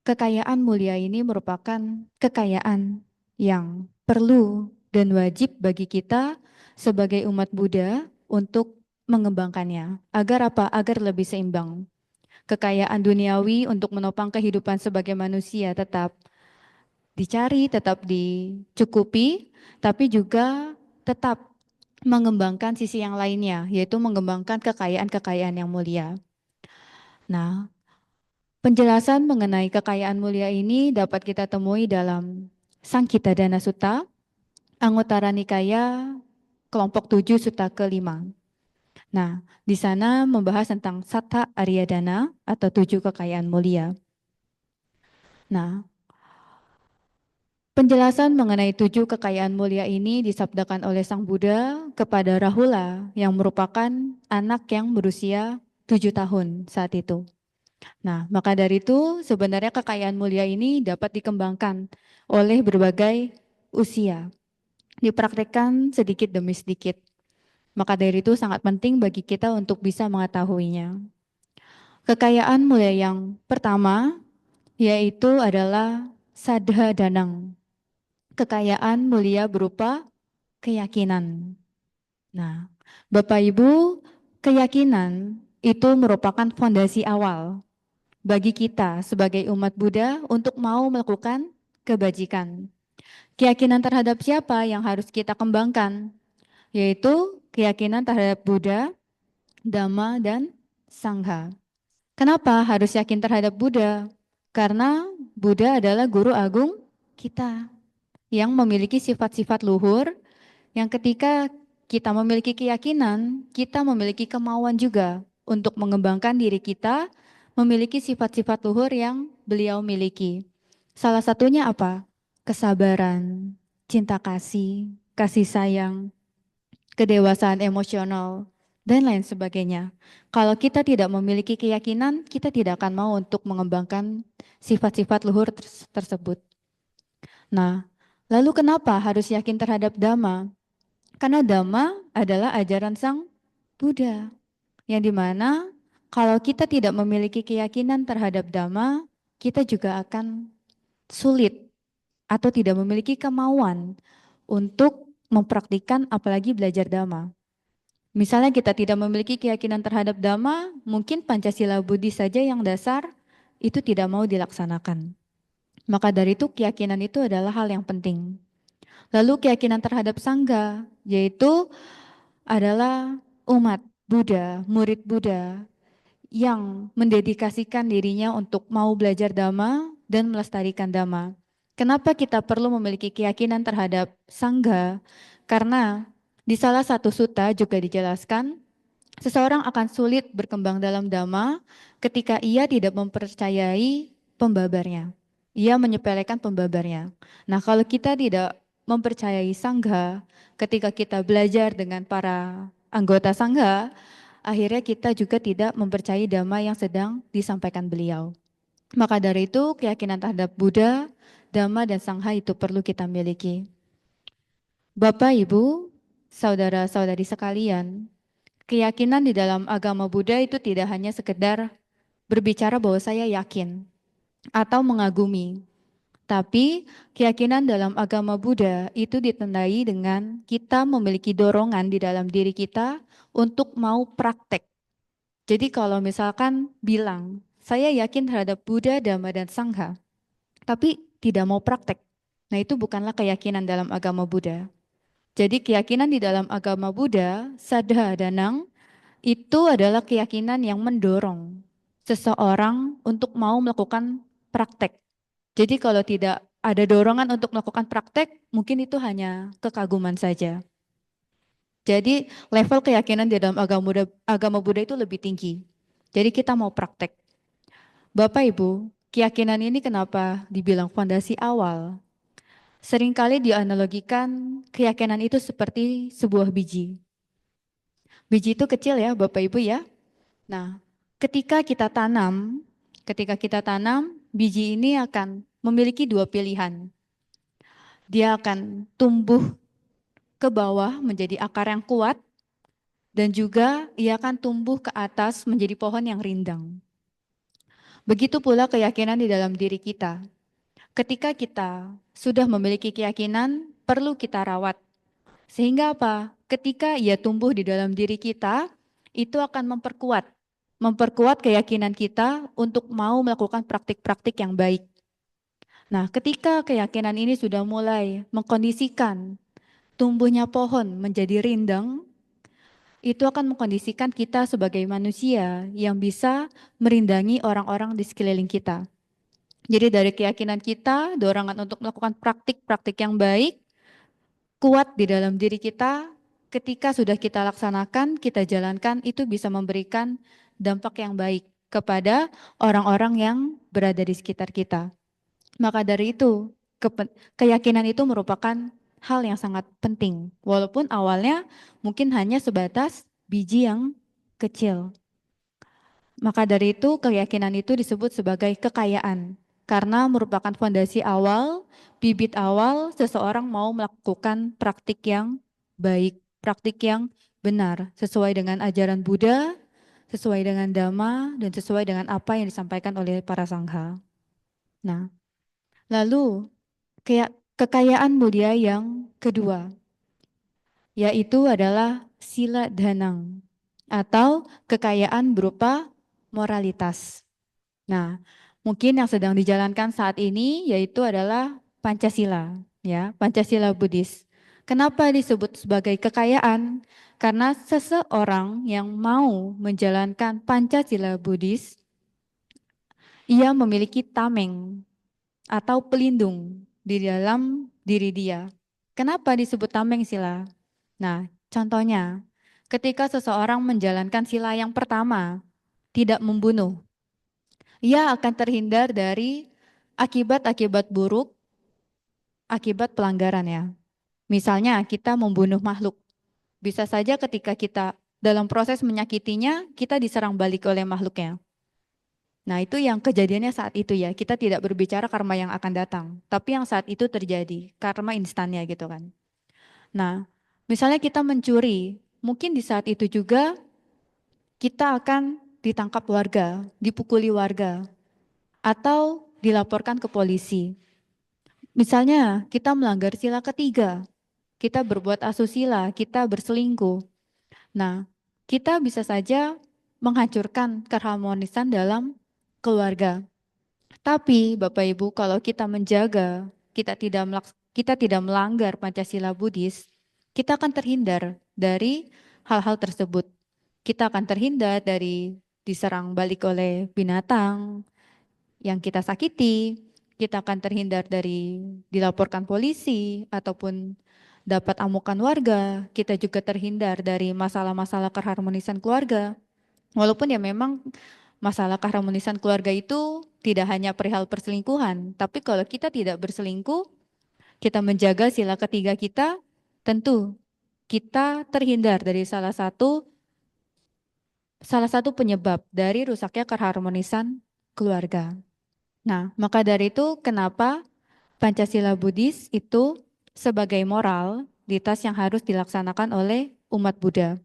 Speaker 3: kekayaan mulia ini merupakan kekayaan yang perlu dan wajib bagi kita sebagai umat Buddha untuk mengembangkannya. Agar apa? Agar lebih seimbang. Kekayaan duniawi untuk menopang kehidupan sebagai manusia tetap dicari, tetap dicukupi, tapi juga tetap mengembangkan sisi yang lainnya, yaitu mengembangkan kekayaan-kekayaan yang mulia. Nah, penjelasan mengenai kekayaan mulia ini dapat kita temui dalam Sangkittadana Sutta, Anguttara Nikaya, kelompok 7 Sutta ke-5. Nah, di sana membahas tentang Satta Aryadana atau 7 kekayaan mulia. Nah, penjelasan mengenai 7 kekayaan mulia ini disabdakan oleh Sang Buddha kepada Rahula yang merupakan anak yang berusia 7 tahun saat itu. Nah, maka dari itu sebenarnya kekayaan mulia ini dapat dikembangkan oleh berbagai usia, dipraktekkan sedikit demi sedikit. Maka dari itu sangat penting bagi kita untuk bisa mengetahuinya. Kekayaan mulia yang pertama yaitu adalah Saddha Danang. Kekayaan mulia berupa keyakinan. Nah, Bapak Ibu, keyakinan itu merupakan fondasi awal bagi kita sebagai umat Buddha untuk mau melakukan kebajikan. Keyakinan terhadap siapa yang harus kita kembangkan? Yaitu keyakinan terhadap Buddha, Dhamma, dan Sangha. Kenapa harus yakin terhadap Buddha? Karena Buddha adalah guru agung kita yang memiliki sifat-sifat luhur yang ketika kita memiliki keyakinan, kita memiliki kemauan juga untuk mengembangkan diri kita, memiliki sifat-sifat luhur yang beliau miliki. Salah satunya apa? Kesabaran, cinta kasih, kasih sayang, kedewasaan emosional, dan lain sebagainya. Kalau kita tidak memiliki keyakinan, kita tidak akan mau untuk mengembangkan sifat-sifat luhur tersebut. Nah, lalu kenapa harus yakin terhadap Dhamma? Karena Dhamma adalah ajaran Sang Buddha, yang dimana kalau kita tidak memiliki keyakinan terhadap Dhamma, kita juga akan sulit atau tidak memiliki kemauan untuk mempraktikkan apalagi belajar Dhamma. Misalnya kita tidak memiliki keyakinan terhadap Dhamma, mungkin Pancasila Buddhis saja yang dasar itu tidak mau dilaksanakan. Maka dari itu keyakinan itu adalah hal yang penting. Lalu keyakinan terhadap Sangha, yaitu adalah umat Buddha, murid Buddha yang mendedikasikan dirinya untuk mau belajar Dhamma dan melestarikan Dhamma. Kenapa kita perlu memiliki keyakinan terhadap Sangha? Karena di salah satu sutta juga dijelaskan, seseorang akan sulit berkembang dalam Dhamma ketika ia tidak mempercayai pembabarnya. Ia menyepelekan pembabarnya. Nah, kalau kita tidak mempercayai Sangha, ketika kita belajar dengan para anggota Sangha, akhirnya kita juga tidak mempercayai Dhamma yang sedang disampaikan beliau. Maka dari itu, keyakinan terhadap Buddha, Dhamma, dan Sangha itu perlu kita miliki. Bapak, Ibu, saudara-saudari sekalian, keyakinan di dalam agama Buddha itu tidak hanya sekedar berbicara bahwa saya yakin atau mengagumi. Tapi keyakinan dalam agama Buddha itu ditandai dengan kita memiliki dorongan di dalam diri kita untuk mau praktek. Jadi kalau misalkan bilang, saya yakin terhadap Buddha, Dhamma, dan Sangha, tapi tidak mau praktek. Nah, itu bukanlah keyakinan dalam agama Buddha. Jadi keyakinan di dalam agama Buddha, Saddha Danang, itu adalah keyakinan yang mendorong seseorang untuk mau melakukan praktek. Jadi kalau tidak ada dorongan untuk melakukan praktek, mungkin itu hanya kekaguman saja. Jadi level keyakinan di dalam agama Buddha itu lebih tinggi. Jadi kita mau praktek. Bapak Ibu, keyakinan ini kenapa dibilang fondasi awal? Seringkali dianalogikan keyakinan itu seperti sebuah biji. Biji itu kecil ya Bapak Ibu ya. Nah, ketika kita tanam, biji ini akan memiliki dua pilihan. Dia akan tumbuh ke bawah menjadi akar yang kuat, dan juga ia akan tumbuh ke atas menjadi pohon yang rindang. Begitu pula keyakinan di dalam diri kita. Ketika kita sudah memiliki keyakinan, perlu kita rawat. Sehingga apa? Ketika ia tumbuh di dalam diri kita, itu akan memperkuat keyakinan kita untuk mau melakukan praktik-praktik yang baik. Nah, ketika keyakinan ini sudah mulai mengkondisikan tumbuhnya pohon menjadi rindang, itu akan mengkondisikan kita sebagai manusia yang bisa merindangi orang-orang di sekeliling kita. Jadi dari keyakinan kita, dorongan untuk melakukan praktik-praktik yang baik, kuat di dalam diri kita, ketika sudah kita laksanakan, kita jalankan, itu bisa memberikan dampak yang baik kepada orang-orang yang berada di sekitar kita. Maka dari itu, keyakinan itu merupakan hal yang sangat penting. Walaupun awalnya mungkin hanya sebatas biji yang kecil. Maka dari itu, keyakinan itu disebut sebagai kekayaan. Karena merupakan fondasi awal, bibit awal seseorang mau melakukan praktik yang baik, praktik yang benar, sesuai dengan ajaran Buddha, sesuai dengan Dhamma, dan sesuai dengan apa yang disampaikan oleh para sangha. Nah, lalu kekayaan mulia yang kedua, yaitu adalah sila danang, atau kekayaan berupa moralitas. Nah, mungkin yang sedang dijalankan saat ini yaitu adalah Pancasila, ya, Pancasila Buddhis. Kenapa disebut sebagai kekayaan? Karena seseorang yang mau menjalankan Pancasila Buddhis, ia memiliki tameng atau pelindung di dalam diri dia. Kenapa disebut tameng sila? Nah, contohnya, ketika seseorang menjalankan sila yang pertama, tidak membunuh, ia akan terhindar dari akibat-akibat buruk akibat pelanggaran ya. Misalnya kita membunuh makhluk. Bisa saja ketika kita dalam proses menyakitinya, kita diserang balik oleh makhluknya. Nah, itu yang kejadiannya saat itu ya. Kita tidak berbicara karma yang akan datang, tapi yang saat itu terjadi, karma instannya gitu kan. Nah, misalnya kita mencuri, mungkin di saat itu juga kita akan ditangkap warga, dipukuli warga, atau dilaporkan ke polisi. Misalnya kita melanggar sila ketiga, kita berbuat asusila, kita berselingkuh. Nah, kita bisa saja menghancurkan keharmonisan dalam keluarga. Tapi Bapak Ibu, kalau kita menjaga, kita tidak melanggar Pancasila Buddhis, kita akan terhindar dari hal-hal tersebut. Kita akan terhindar dari diserang balik oleh binatang yang kita sakiti, kita akan terhindar dari dilaporkan polisi ataupun dapat amukan warga, kita juga terhindar dari masalah-masalah keharmonisan keluarga. Walaupun ya memang masalah keharmonisan keluarga itu tidak hanya perihal perselingkuhan, tapi kalau kita tidak berselingkuh, kita menjaga sila ketiga kita, tentu kita terhindar dari salah satu penyebab dari rusaknya keharmonisan keluarga. Nah, maka dari itu kenapa Pancasila Buddhis itu sebagai moralitas yang harus dilaksanakan oleh umat Buddha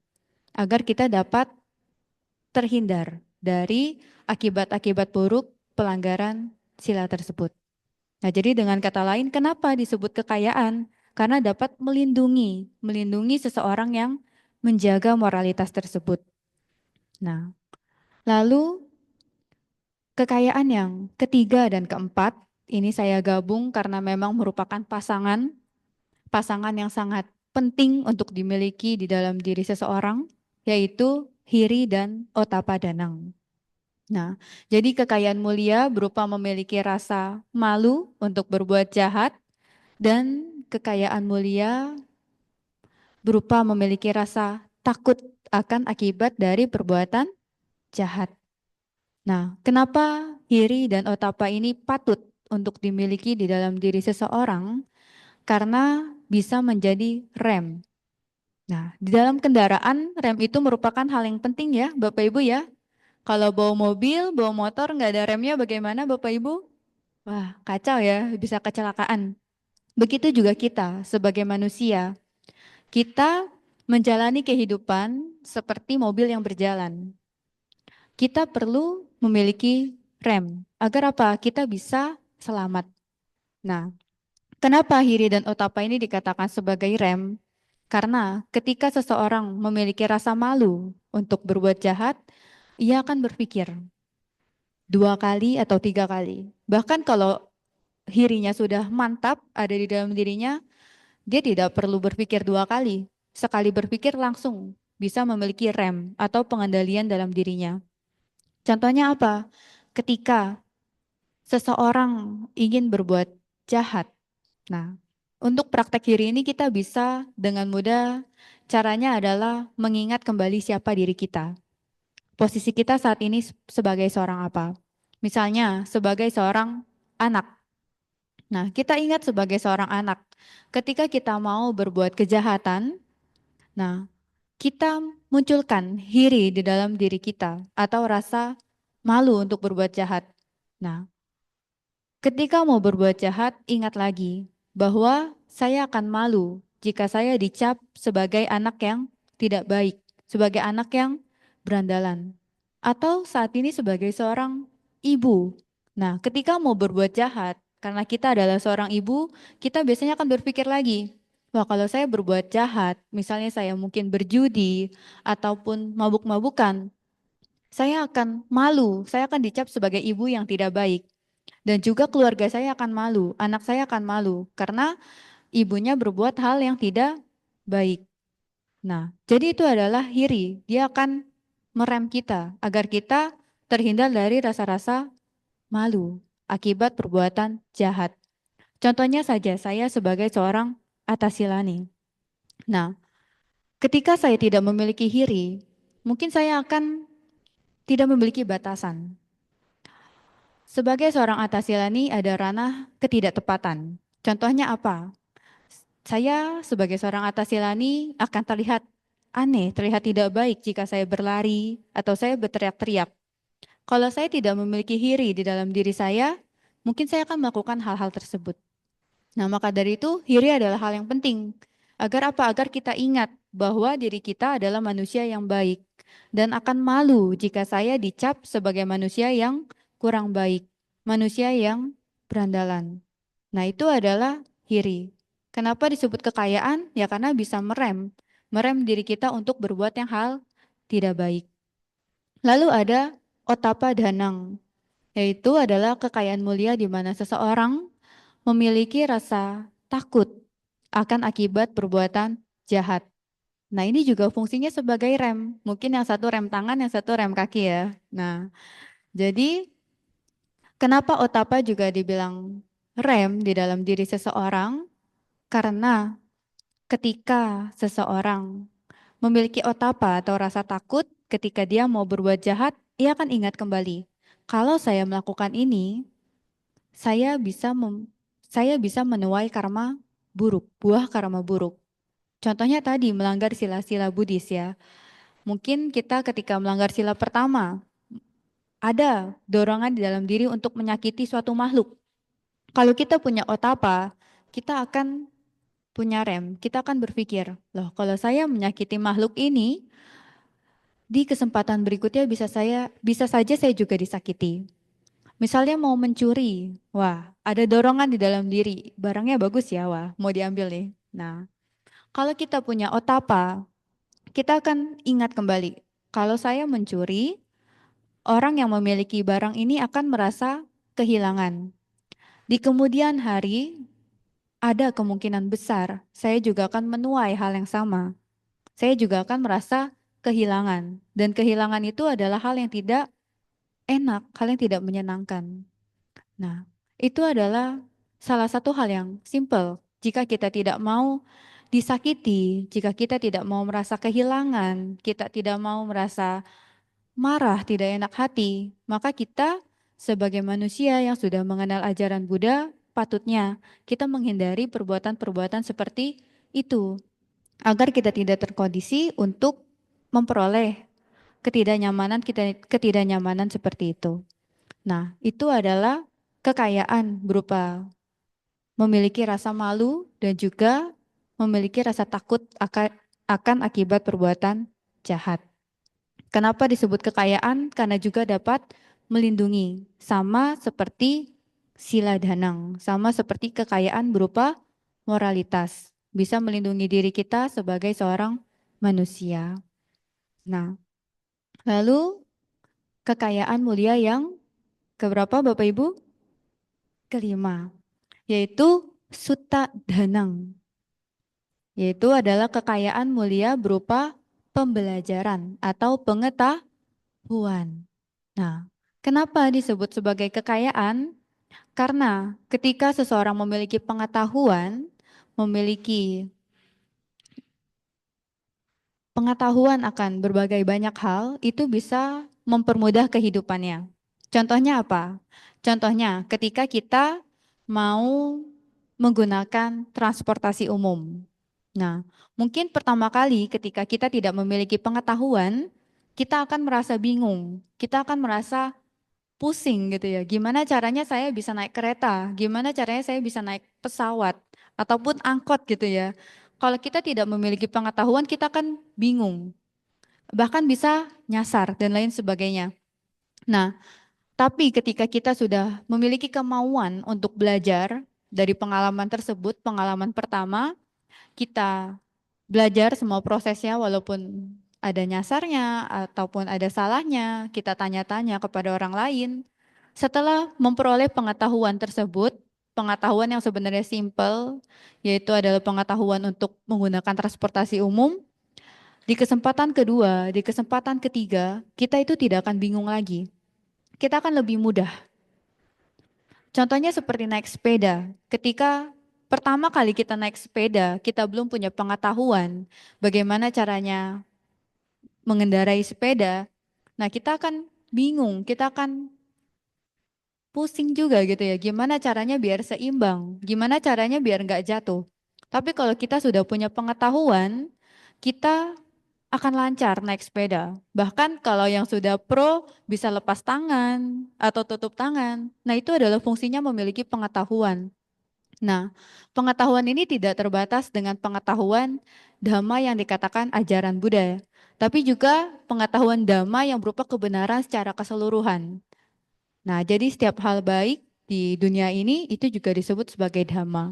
Speaker 3: agar kita dapat terhindar dari akibat-akibat buruk pelanggaran sila tersebut. Nah, jadi dengan kata lain, kenapa disebut kekayaan? Karena dapat melindungi seseorang yang menjaga moralitas tersebut. Nah, lalu kekayaan yang ketiga dan keempat, ini saya gabung karena memang merupakan pasangan yang sangat penting untuk dimiliki di dalam diri seseorang, yaitu hiri dan otapadanang. Nah, jadi kekayaan mulia berupa memiliki rasa malu untuk berbuat jahat, dan kekayaan mulia berupa memiliki rasa takut akan akibat dari perbuatan jahat. Nah, kenapa hiri dan otapa ini patut untuk dimiliki di dalam diri seseorang? Karena bisa menjadi rem. Nah, di dalam kendaraan, rem itu merupakan hal yang penting ya, Bapak Ibu ya. Kalau bawa mobil, bawa motor, nggak ada remnya bagaimana Bapak Ibu? Wah, kacau ya, bisa kecelakaan. Begitu juga kita sebagai manusia. Kita menjalani kehidupan seperti mobil yang berjalan. Kita perlu memiliki rem. Agar apa? Kita bisa selamat. Nah, kenapa hiri dan otapa ini dikatakan sebagai rem? Karena ketika seseorang memiliki rasa malu untuk berbuat jahat, ia akan berpikir 2 kali atau 3 kali. Bahkan kalau hirinya sudah mantap ada di dalam dirinya, dia tidak perlu berpikir 2 kali. Sekali berpikir langsung bisa memiliki rem atau pengendalian dalam dirinya. Contohnya apa? Ketika seseorang ingin berbuat jahat. Nah, untuk praktek hiri ini kita bisa dengan mudah caranya adalah mengingat kembali siapa diri kita. Posisi kita saat ini sebagai seorang apa? Misalnya sebagai seorang anak. Nah, kita ingat sebagai seorang anak, ketika kita mau berbuat kejahatan, nah, kita munculkan iri di dalam diri kita atau rasa malu untuk berbuat jahat. Nah, ketika mau berbuat jahat, ingat lagi bahwa saya akan malu jika saya dicap sebagai anak yang tidak baik, sebagai anak yang berandalan, atau saat ini sebagai seorang ibu. Nah, ketika mau berbuat jahat, karena kita adalah seorang ibu, kita biasanya akan berpikir lagi, wah kalau saya berbuat jahat, misalnya saya mungkin berjudi ataupun mabuk-mabukan, saya akan malu, saya akan dicap sebagai ibu yang tidak baik. Dan juga keluarga saya akan malu, anak saya akan malu karena ibunya berbuat hal yang tidak baik. Nah, jadi itu adalah iri. Dia akan merem kita agar kita terhindar dari rasa-rasa malu akibat perbuatan jahat. Contohnya saja saya sebagai seorang atasilani. Nah, ketika saya tidak memiliki iri, mungkin saya akan tidak memiliki batasan. Sebagai seorang atasilani ada ranah ketidaktepatan. Contohnya apa? Saya sebagai seorang atasilani akan terlihat aneh, terlihat tidak baik jika saya berlari atau saya berteriak-teriak. Kalau saya tidak memiliki hiri di dalam diri saya, mungkin saya akan melakukan hal-hal tersebut. Nah, maka dari itu hiri adalah hal yang penting. Agar apa? Agar kita ingat bahwa diri kita adalah manusia yang baik dan akan malu jika saya dicap sebagai manusia yang kurang baik, manusia yang berandalan. Nah, itu adalah hiri. Kenapa disebut kekayaan? Ya karena bisa merem diri kita untuk berbuat yang hal tidak baik. Lalu ada otapa danang, yaitu adalah kekayaan mulia di mana seseorang memiliki rasa takut akan akibat perbuatan jahat. Nah, ini juga fungsinya sebagai rem. Mungkin yang satu rem tangan, yang satu rem kaki ya. Nah, jadi kenapa otapa juga dibilang rem di dalam diri seseorang? Karena ketika seseorang memiliki otapa atau rasa takut ketika dia mau berbuat jahat, ia akan ingat kembali. Kalau saya melakukan ini, saya bisa menuai karma buruk, buah karma buruk. Contohnya tadi melanggar sila-sila Buddhis ya. Mungkin kita ketika melanggar sila pertama, ada dorongan di dalam diri untuk menyakiti suatu makhluk. Kalau kita punya otapa, kita akan punya rem, kita akan berpikir, loh kalau saya menyakiti makhluk ini, di kesempatan berikutnya bisa saja saya juga disakiti. Misalnya mau mencuri, wah ada dorongan di dalam diri, barangnya bagus ya, wah mau diambil nih. Nah, kalau kita punya otapa, kita akan ingat kembali, kalau saya mencuri, orang yang memiliki barang ini akan merasa kehilangan. Di kemudian hari, ada kemungkinan besar saya juga akan menuai hal yang sama. Saya juga akan merasa kehilangan. Dan kehilangan itu adalah hal yang tidak enak, hal yang tidak menyenangkan. Nah, itu adalah salah satu hal yang simple. Jika kita tidak mau disakiti, jika kita tidak mau merasa kehilangan, kita tidak mau merasa marah, tidak enak hati, maka kita sebagai manusia yang sudah mengenal ajaran Buddha, patutnya kita menghindari perbuatan-perbuatan seperti itu, agar kita tidak terkondisi untuk memperoleh ketidaknyamanan seperti itu. Nah, itu adalah kekayaan berupa memiliki rasa malu dan juga memiliki rasa takut akan akibat perbuatan jahat. Kenapa disebut kekayaan? Karena juga dapat melindungi, sama seperti sila danang, sama seperti kekayaan berupa moralitas. Bisa melindungi diri kita sebagai seorang manusia. Nah, lalu kekayaan mulia yang keberapa Bapak Ibu? Kelima, yaitu sutta danang, yaitu adalah kekayaan mulia berupa pembelajaran atau pengetahuan. Nah, kenapa disebut sebagai kekayaan? Karena ketika seseorang memiliki pengetahuan, memiliki pengetahuan akan berbagai banyak hal itu bisa mempermudah kehidupannya. Contohnya apa? Contohnya ketika kita mau menggunakan transportasi umum. Nah, mungkin pertama kali ketika kita tidak memiliki pengetahuan, kita akan merasa bingung, kita akan merasa pusing gitu ya. Gimana caranya saya bisa naik kereta? Gimana caranya saya bisa naik pesawat ataupun angkot gitu ya. Kalau kita tidak memiliki pengetahuan, kita akan bingung. Bahkan bisa nyasar dan lain sebagainya. Nah, tapi ketika kita sudah memiliki kemauan untuk belajar dari pengalaman tersebut, pengalaman pertama, kita belajar semua prosesnya walaupun ada nyasarnya ataupun ada salahnya, kita tanya-tanya kepada orang lain. Setelah memperoleh pengetahuan tersebut, pengetahuan yang sebenarnya simpel, yaitu adalah pengetahuan untuk menggunakan transportasi umum, di kesempatan kedua, di kesempatan ketiga, kita itu tidak akan bingung lagi. Kita akan lebih mudah. Contohnya seperti naik sepeda. Ketika pertama kali kita naik sepeda, kita belum punya pengetahuan bagaimana caranya mengendarai sepeda. Nah, kita akan bingung, kita akan pusing juga gitu ya. Gimana caranya biar seimbang? Gimana caranya biar nggak jatuh? Tapi kalau kita sudah punya pengetahuan, kita akan lancar naik sepeda. Bahkan kalau yang sudah pro bisa lepas tangan atau tutup tangan. Nah, itu adalah fungsinya memiliki pengetahuan. Nah, pengetahuan ini tidak terbatas dengan pengetahuan dhamma yang dikatakan ajaran Buddha, tapi juga pengetahuan dhamma yang berupa kebenaran secara keseluruhan. Nah, jadi setiap hal baik di dunia ini itu juga disebut sebagai dhamma.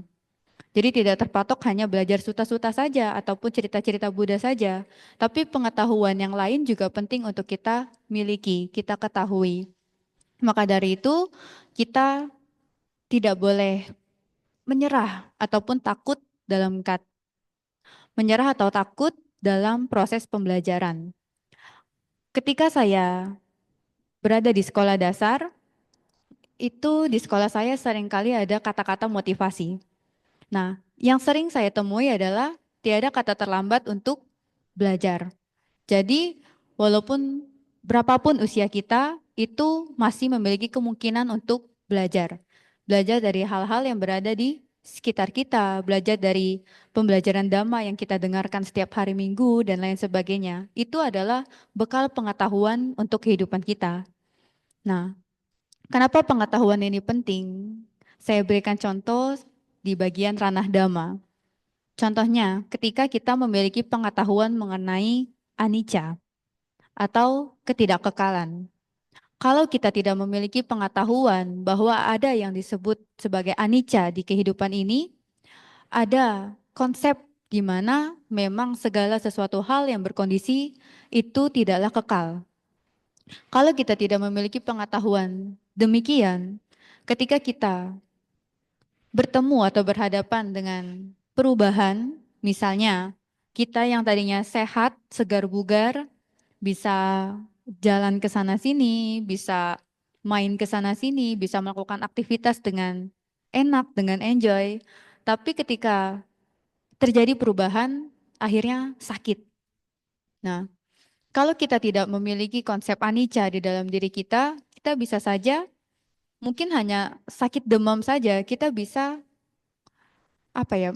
Speaker 3: Jadi tidak terpatok hanya belajar suta-suta saja ataupun cerita-cerita Buddha saja, tapi pengetahuan yang lain juga penting untuk kita miliki, kita ketahui. Maka dari itu, kita tidak boleh menyerah ataupun takut menyerah atau takut dalam proses pembelajaran. Ketika saya berada di sekolah dasar, itu di sekolah saya seringkali ada kata-kata motivasi. Nah, yang sering saya temui adalah tiada kata terlambat untuk belajar. Jadi, walaupun berapapun usia kita, itu masih memiliki kemungkinan untuk belajar. Belajar dari hal-hal yang berada di sekitar kita, belajar dari pembelajaran dhamma yang kita dengarkan setiap hari Minggu dan lain sebagainya. Itu adalah bekal pengetahuan untuk kehidupan kita. Nah, kenapa pengetahuan ini penting? Saya berikan contoh di bagian ranah dhamma. Contohnya, ketika kita memiliki pengetahuan mengenai anicca atau ketidakkekalan. Kalau kita tidak memiliki pengetahuan bahwa ada yang disebut sebagai anicca di kehidupan ini, ada konsep di mana memang segala sesuatu hal yang berkondisi itu tidaklah kekal. Kalau kita tidak memiliki pengetahuan demikian, ketika kita bertemu atau berhadapan dengan perubahan, misalnya kita yang tadinya sehat, segar bugar, bisa jalan ke sana sini, bisa main ke sana sini, bisa melakukan aktivitas dengan enak, dengan enjoy. Tapi ketika terjadi perubahan, akhirnya sakit. Nah, kalau kita tidak memiliki konsep anicca di dalam diri kita bisa saja mungkin hanya sakit demam saja, kita bisa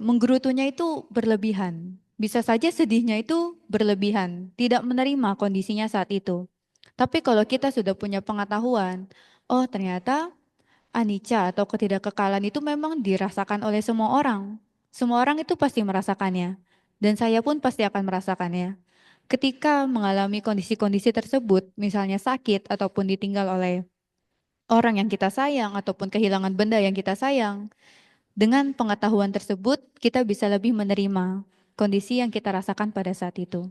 Speaker 3: menggerutunya itu berlebihan. Bisa saja sedihnya itu berlebihan, tidak menerima kondisinya saat itu. Tapi kalau kita sudah punya pengetahuan, oh ternyata anicca atau ketidakkekalan itu memang dirasakan oleh semua orang. Semua orang itu pasti merasakannya. Dan saya pun pasti akan merasakannya. Ketika mengalami kondisi-kondisi tersebut, misalnya sakit ataupun ditinggal oleh orang yang kita sayang ataupun kehilangan benda yang kita sayang, dengan pengetahuan tersebut, kita bisa lebih menerima kondisi yang kita rasakan pada saat itu.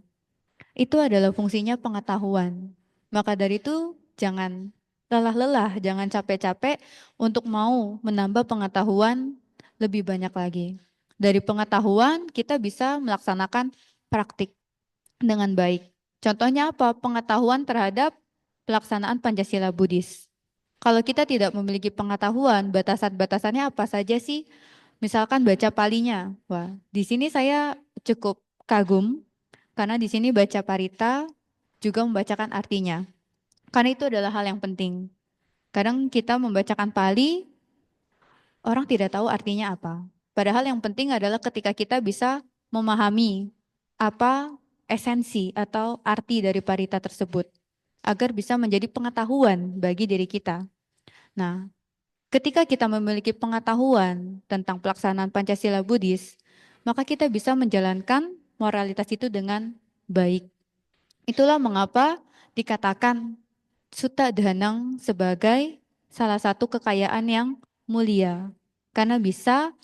Speaker 3: Itu adalah fungsinya pengetahuan. Maka dari itu, jangan lelah-lelah, jangan capek-capek untuk mau menambah pengetahuan lebih banyak lagi. Dari pengetahuan, kita bisa melaksanakan praktik dengan baik. Contohnya apa? Pengetahuan terhadap pelaksanaan Pancasila Buddhis. Kalau kita tidak memiliki pengetahuan, batasan-batasannya apa saja sih? Misalkan baca palinya. Wah, di sini saya cukup kagum Karena di sini baca parita juga membacakan artinya. Karena itu adalah hal yang penting. Kadang kita membacakan Pali, orang tidak tahu artinya apa. Padahal yang penting adalah ketika kita bisa memahami apa esensi atau arti dari parita tersebut, agar bisa menjadi pengetahuan bagi diri kita. Nah, ketika kita memiliki pengetahuan tentang pelaksanaan Pancasila Buddhis, maka kita bisa menjalankan moralitas itu dengan baik. Itulah mengapa dikatakan Sutta Dhanang sebagai salah satu kekayaan yang mulia. Karena bisa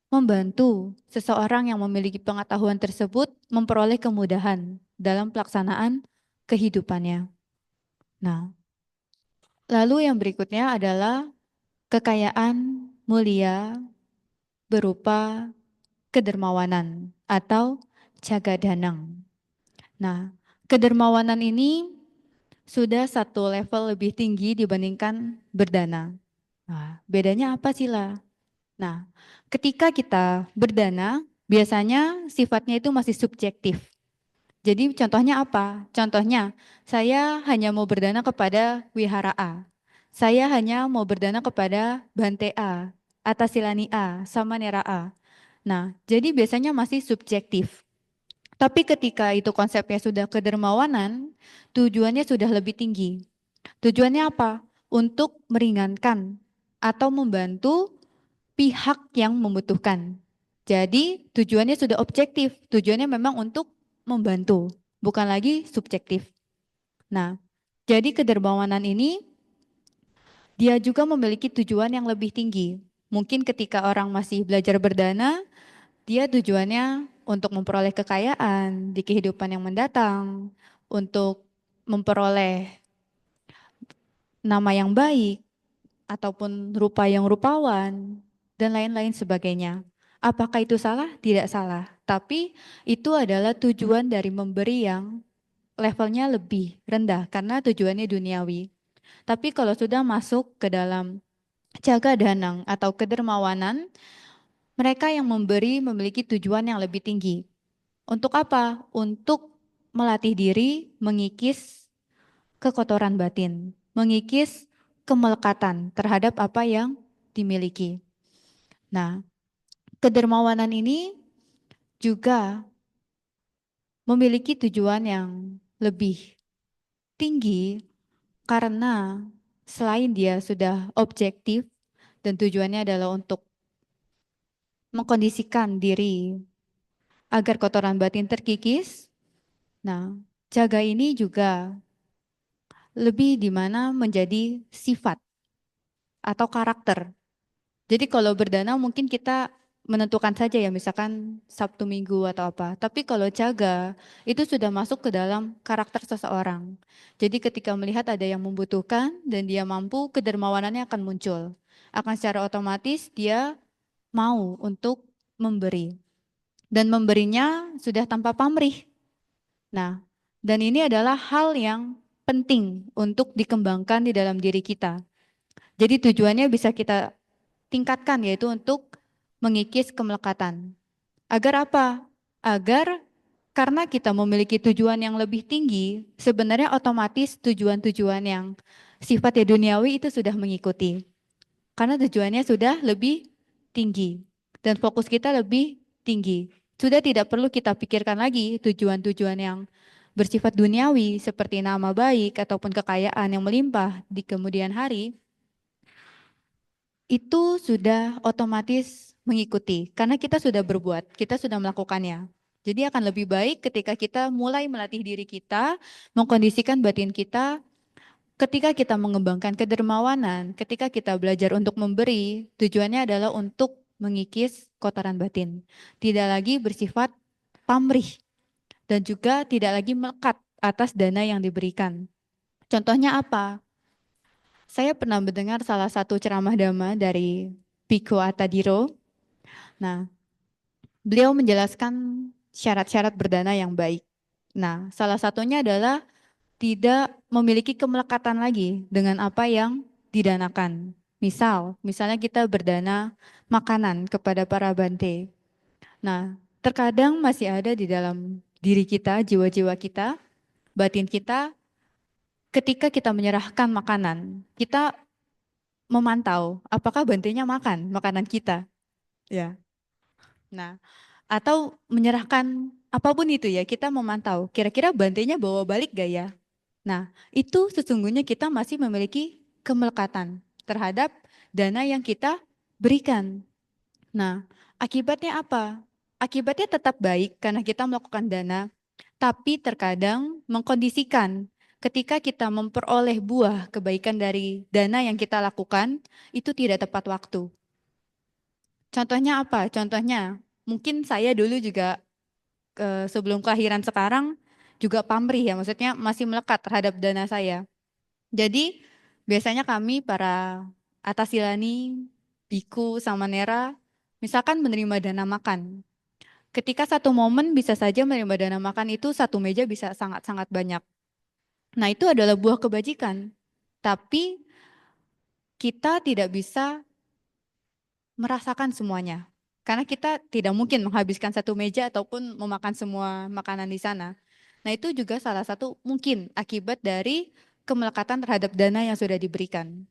Speaker 3: membantu seseorang yang memiliki pengetahuan tersebut memperoleh kemudahan dalam pelaksanaan kehidupannya. Nah, lalu yang berikutnya adalah kekayaan mulia berupa kedermawanan atau Jagadhanang. Nah, kedermawanan ini sudah satu level lebih tinggi dibandingkan berdana. Nah, bedanya apa sih lah? Nah, ketika kita berdana, biasanya sifatnya itu masih subjektif. Jadi contohnya apa? Contohnya, saya hanya mau berdana kepada wihara A. Saya hanya mau berdana kepada Bante A, Atasilani A, Samanera A. Nah, jadi biasanya masih subjektif. Tapi ketika itu konsepnya sudah kedermawanan, tujuannya sudah lebih tinggi. Tujuannya apa? Untuk meringankan atau membantu pihak yang membutuhkan. Jadi tujuannya sudah objektif, tujuannya memang untuk membantu, bukan lagi subjektif. Nah, jadi kedermawanan ini dia juga memiliki tujuan yang lebih tinggi. Mungkin ketika orang masih belajar berdana, dia tujuannya untuk memperoleh kekayaan di kehidupan yang mendatang, untuk memperoleh nama yang baik, ataupun rupa yang rupawan, dan lain-lain sebagainya. Apakah itu salah? Tidak salah. Tapi itu adalah tujuan dari memberi yang levelnya lebih rendah karena tujuannya duniawi. Tapi kalau sudah masuk ke dalam Jagadhanang atau kedermawanan, mereka yang memberi memiliki tujuan yang lebih tinggi. Untuk apa? Untuk melatih diri mengikis kekotoran batin, mengikis kemelekatan terhadap apa yang dimiliki. Nah, kedermawanan ini juga memiliki tujuan yang lebih tinggi karena selain dia sudah objektif dan tujuannya adalah untuk mengkondisikan diri agar kotoran batin terkikis. Nah, jaga ini juga lebih di mana menjadi sifat atau karakter. Jadi kalau berdana mungkin kita menentukan saja ya, misalkan Sabtu Minggu atau apa. Tapi kalau jaga itu sudah masuk ke dalam karakter seseorang. Jadi ketika melihat ada yang membutuhkan dan dia mampu, kedermawanannya akan muncul. Akan secara otomatis dia mau untuk memberi. Dan memberinya sudah tanpa pamrih. Nah, dan ini adalah hal yang penting untuk dikembangkan di dalam diri kita. Jadi tujuannya bisa kita tingkatkan yaitu untuk mengikis kemelekatan. Agar apa? Agar karena kita memiliki tujuan yang lebih tinggi, sebenarnya otomatis tujuan-tujuan yang sifatnya duniawi itu sudah mengikuti. Karena tujuannya sudah lebih tinggi dan fokus kita lebih tinggi. Sudah tidak perlu kita pikirkan lagi tujuan-tujuan yang bersifat duniawi seperti nama baik ataupun kekayaan yang melimpah di kemudian hari. Itu sudah otomatis mengikuti karena kita sudah berbuat, kita sudah melakukannya. Jadi akan lebih baik ketika kita mulai melatih diri kita, mengkondisikan batin kita, ketika kita mengembangkan kedermawanan, ketika kita belajar untuk memberi, tujuannya adalah untuk mengikis kotoran batin. Tidak lagi bersifat pamrih dan juga tidak lagi melekat atas dana yang diberikan. Contohnya apa? Saya pernah mendengar salah satu ceramah dhamma dari Bhikkhu Attadhiro. Nah, beliau menjelaskan syarat-syarat berdana yang baik. Nah, salah satunya adalah tidak memiliki kemelekatan lagi dengan apa yang didanakan. Misalnya kita berdana makanan kepada para bante. Nah, terkadang masih ada di dalam diri kita, jiwa-jiwa kita, batin kita. Ketika kita menyerahkan makanan, kita memantau apakah bantinya makan makanan kita, ya. Nah, atau menyerahkan apapun itu ya, kita memantau kira-kira bantinya bawa balik gak ya. Nah, itu sesungguhnya kita masih memiliki kemelekatan terhadap dana yang kita berikan. Nah, akibatnya apa? Akibatnya tetap baik karena kita melakukan dana, tapi terkadang mengkondisikan ketika kita memperoleh buah kebaikan dari dana yang kita lakukan, itu tidak tepat waktu. Contohnya apa? Contohnya, mungkin saya dulu juga sebelum kelahiran sekarang juga pamrih ya, maksudnya masih melekat terhadap dana saya. Jadi biasanya kami para Atasilani, Biku, Samanera, misalkan menerima dana makan. Ketika satu momen bisa saja menerima dana makan itu satu meja bisa sangat-sangat banyak. Nah itu adalah buah kebajikan. Tapi kita tidak bisa merasakan semuanya. Karena kita tidak mungkin menghabiskan satu meja ataupun memakan semua makanan di sana. Nah itu juga salah satu mungkin akibat dari kemelekatan terhadap dana yang sudah diberikan.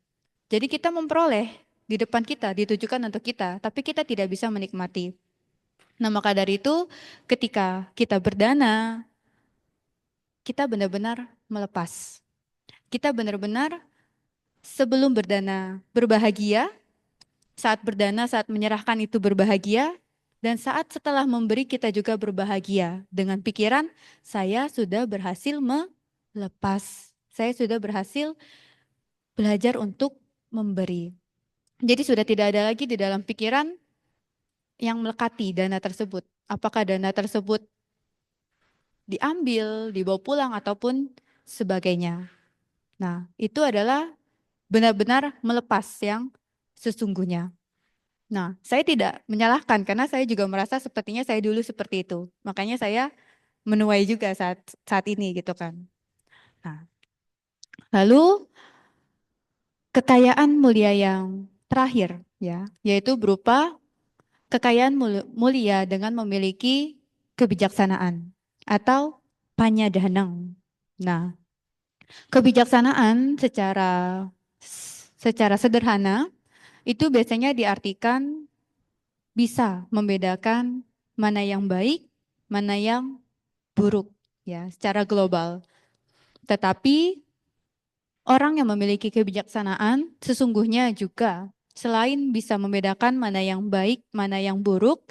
Speaker 3: Jadi kita memperoleh di depan kita, ditujukan untuk kita, tapi kita tidak bisa menikmati. Nah maka dari itu ketika kita berdana, kita benar-benar melepas. Kita benar-benar sebelum berdana berbahagia, saat berdana, saat menyerahkan itu berbahagia, dan saat setelah memberi kita juga berbahagia dengan pikiran saya sudah berhasil melepas. Saya sudah berhasil belajar untuk memberi. Jadi sudah tidak ada lagi di dalam pikiran yang melekati dana tersebut. Apakah dana tersebut diambil, dibawa pulang, ataupun sebagainya. Nah, itu adalah benar-benar melepas yang sesungguhnya. Nah, saya tidak menyalahkan karena saya juga merasa sepertinya saya dulu seperti itu. Makanya saya menuai juga saat ini gitu kan. Nah, lalu kekayaan mulia yang terakhir ya, yaitu berupa kekayaan mulia dengan memiliki kebijaksanaan atau panyadanang. Nah, kebijaksanaan secara sederhana itu biasanya diartikan bisa membedakan mana yang baik, mana yang buruk ya secara global. Tetapi orang yang memiliki kebijaksanaan sesungguhnya juga selain bisa membedakan mana yang baik, mana yang buruk,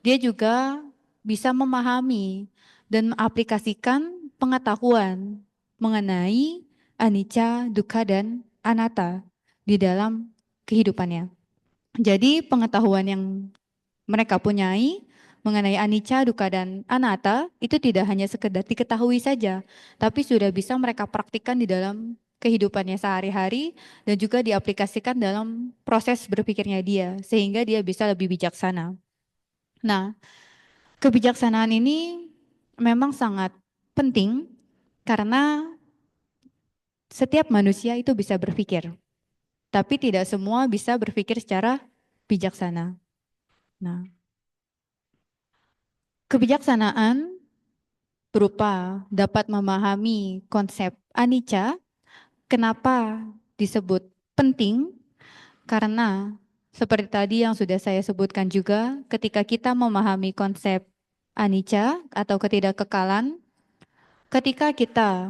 Speaker 3: dia juga bisa memahami dan mengaplikasikan pengetahuan mengenai anicca, dukkha, dan anatta di dalam kehidupannya. Jadi pengetahuan yang mereka punyai mengenai anicca, dukkha, dan anatta itu tidak hanya sekedar diketahui saja, tapi sudah bisa mereka praktikkan di dalam kehidupannya sehari-hari dan juga diaplikasikan dalam proses berpikirnya dia, sehingga dia bisa lebih bijaksana. Nah, kebijaksanaan ini memang sangat penting karena setiap manusia itu bisa berpikir, tapi tidak semua bisa berpikir secara bijaksana. Nah, kebijaksanaan berupa dapat memahami konsep anicca. Kenapa disebut penting? Karena seperti tadi yang sudah saya sebutkan juga, ketika kita memahami konsep anicca atau ketidakkekalan, ketika kita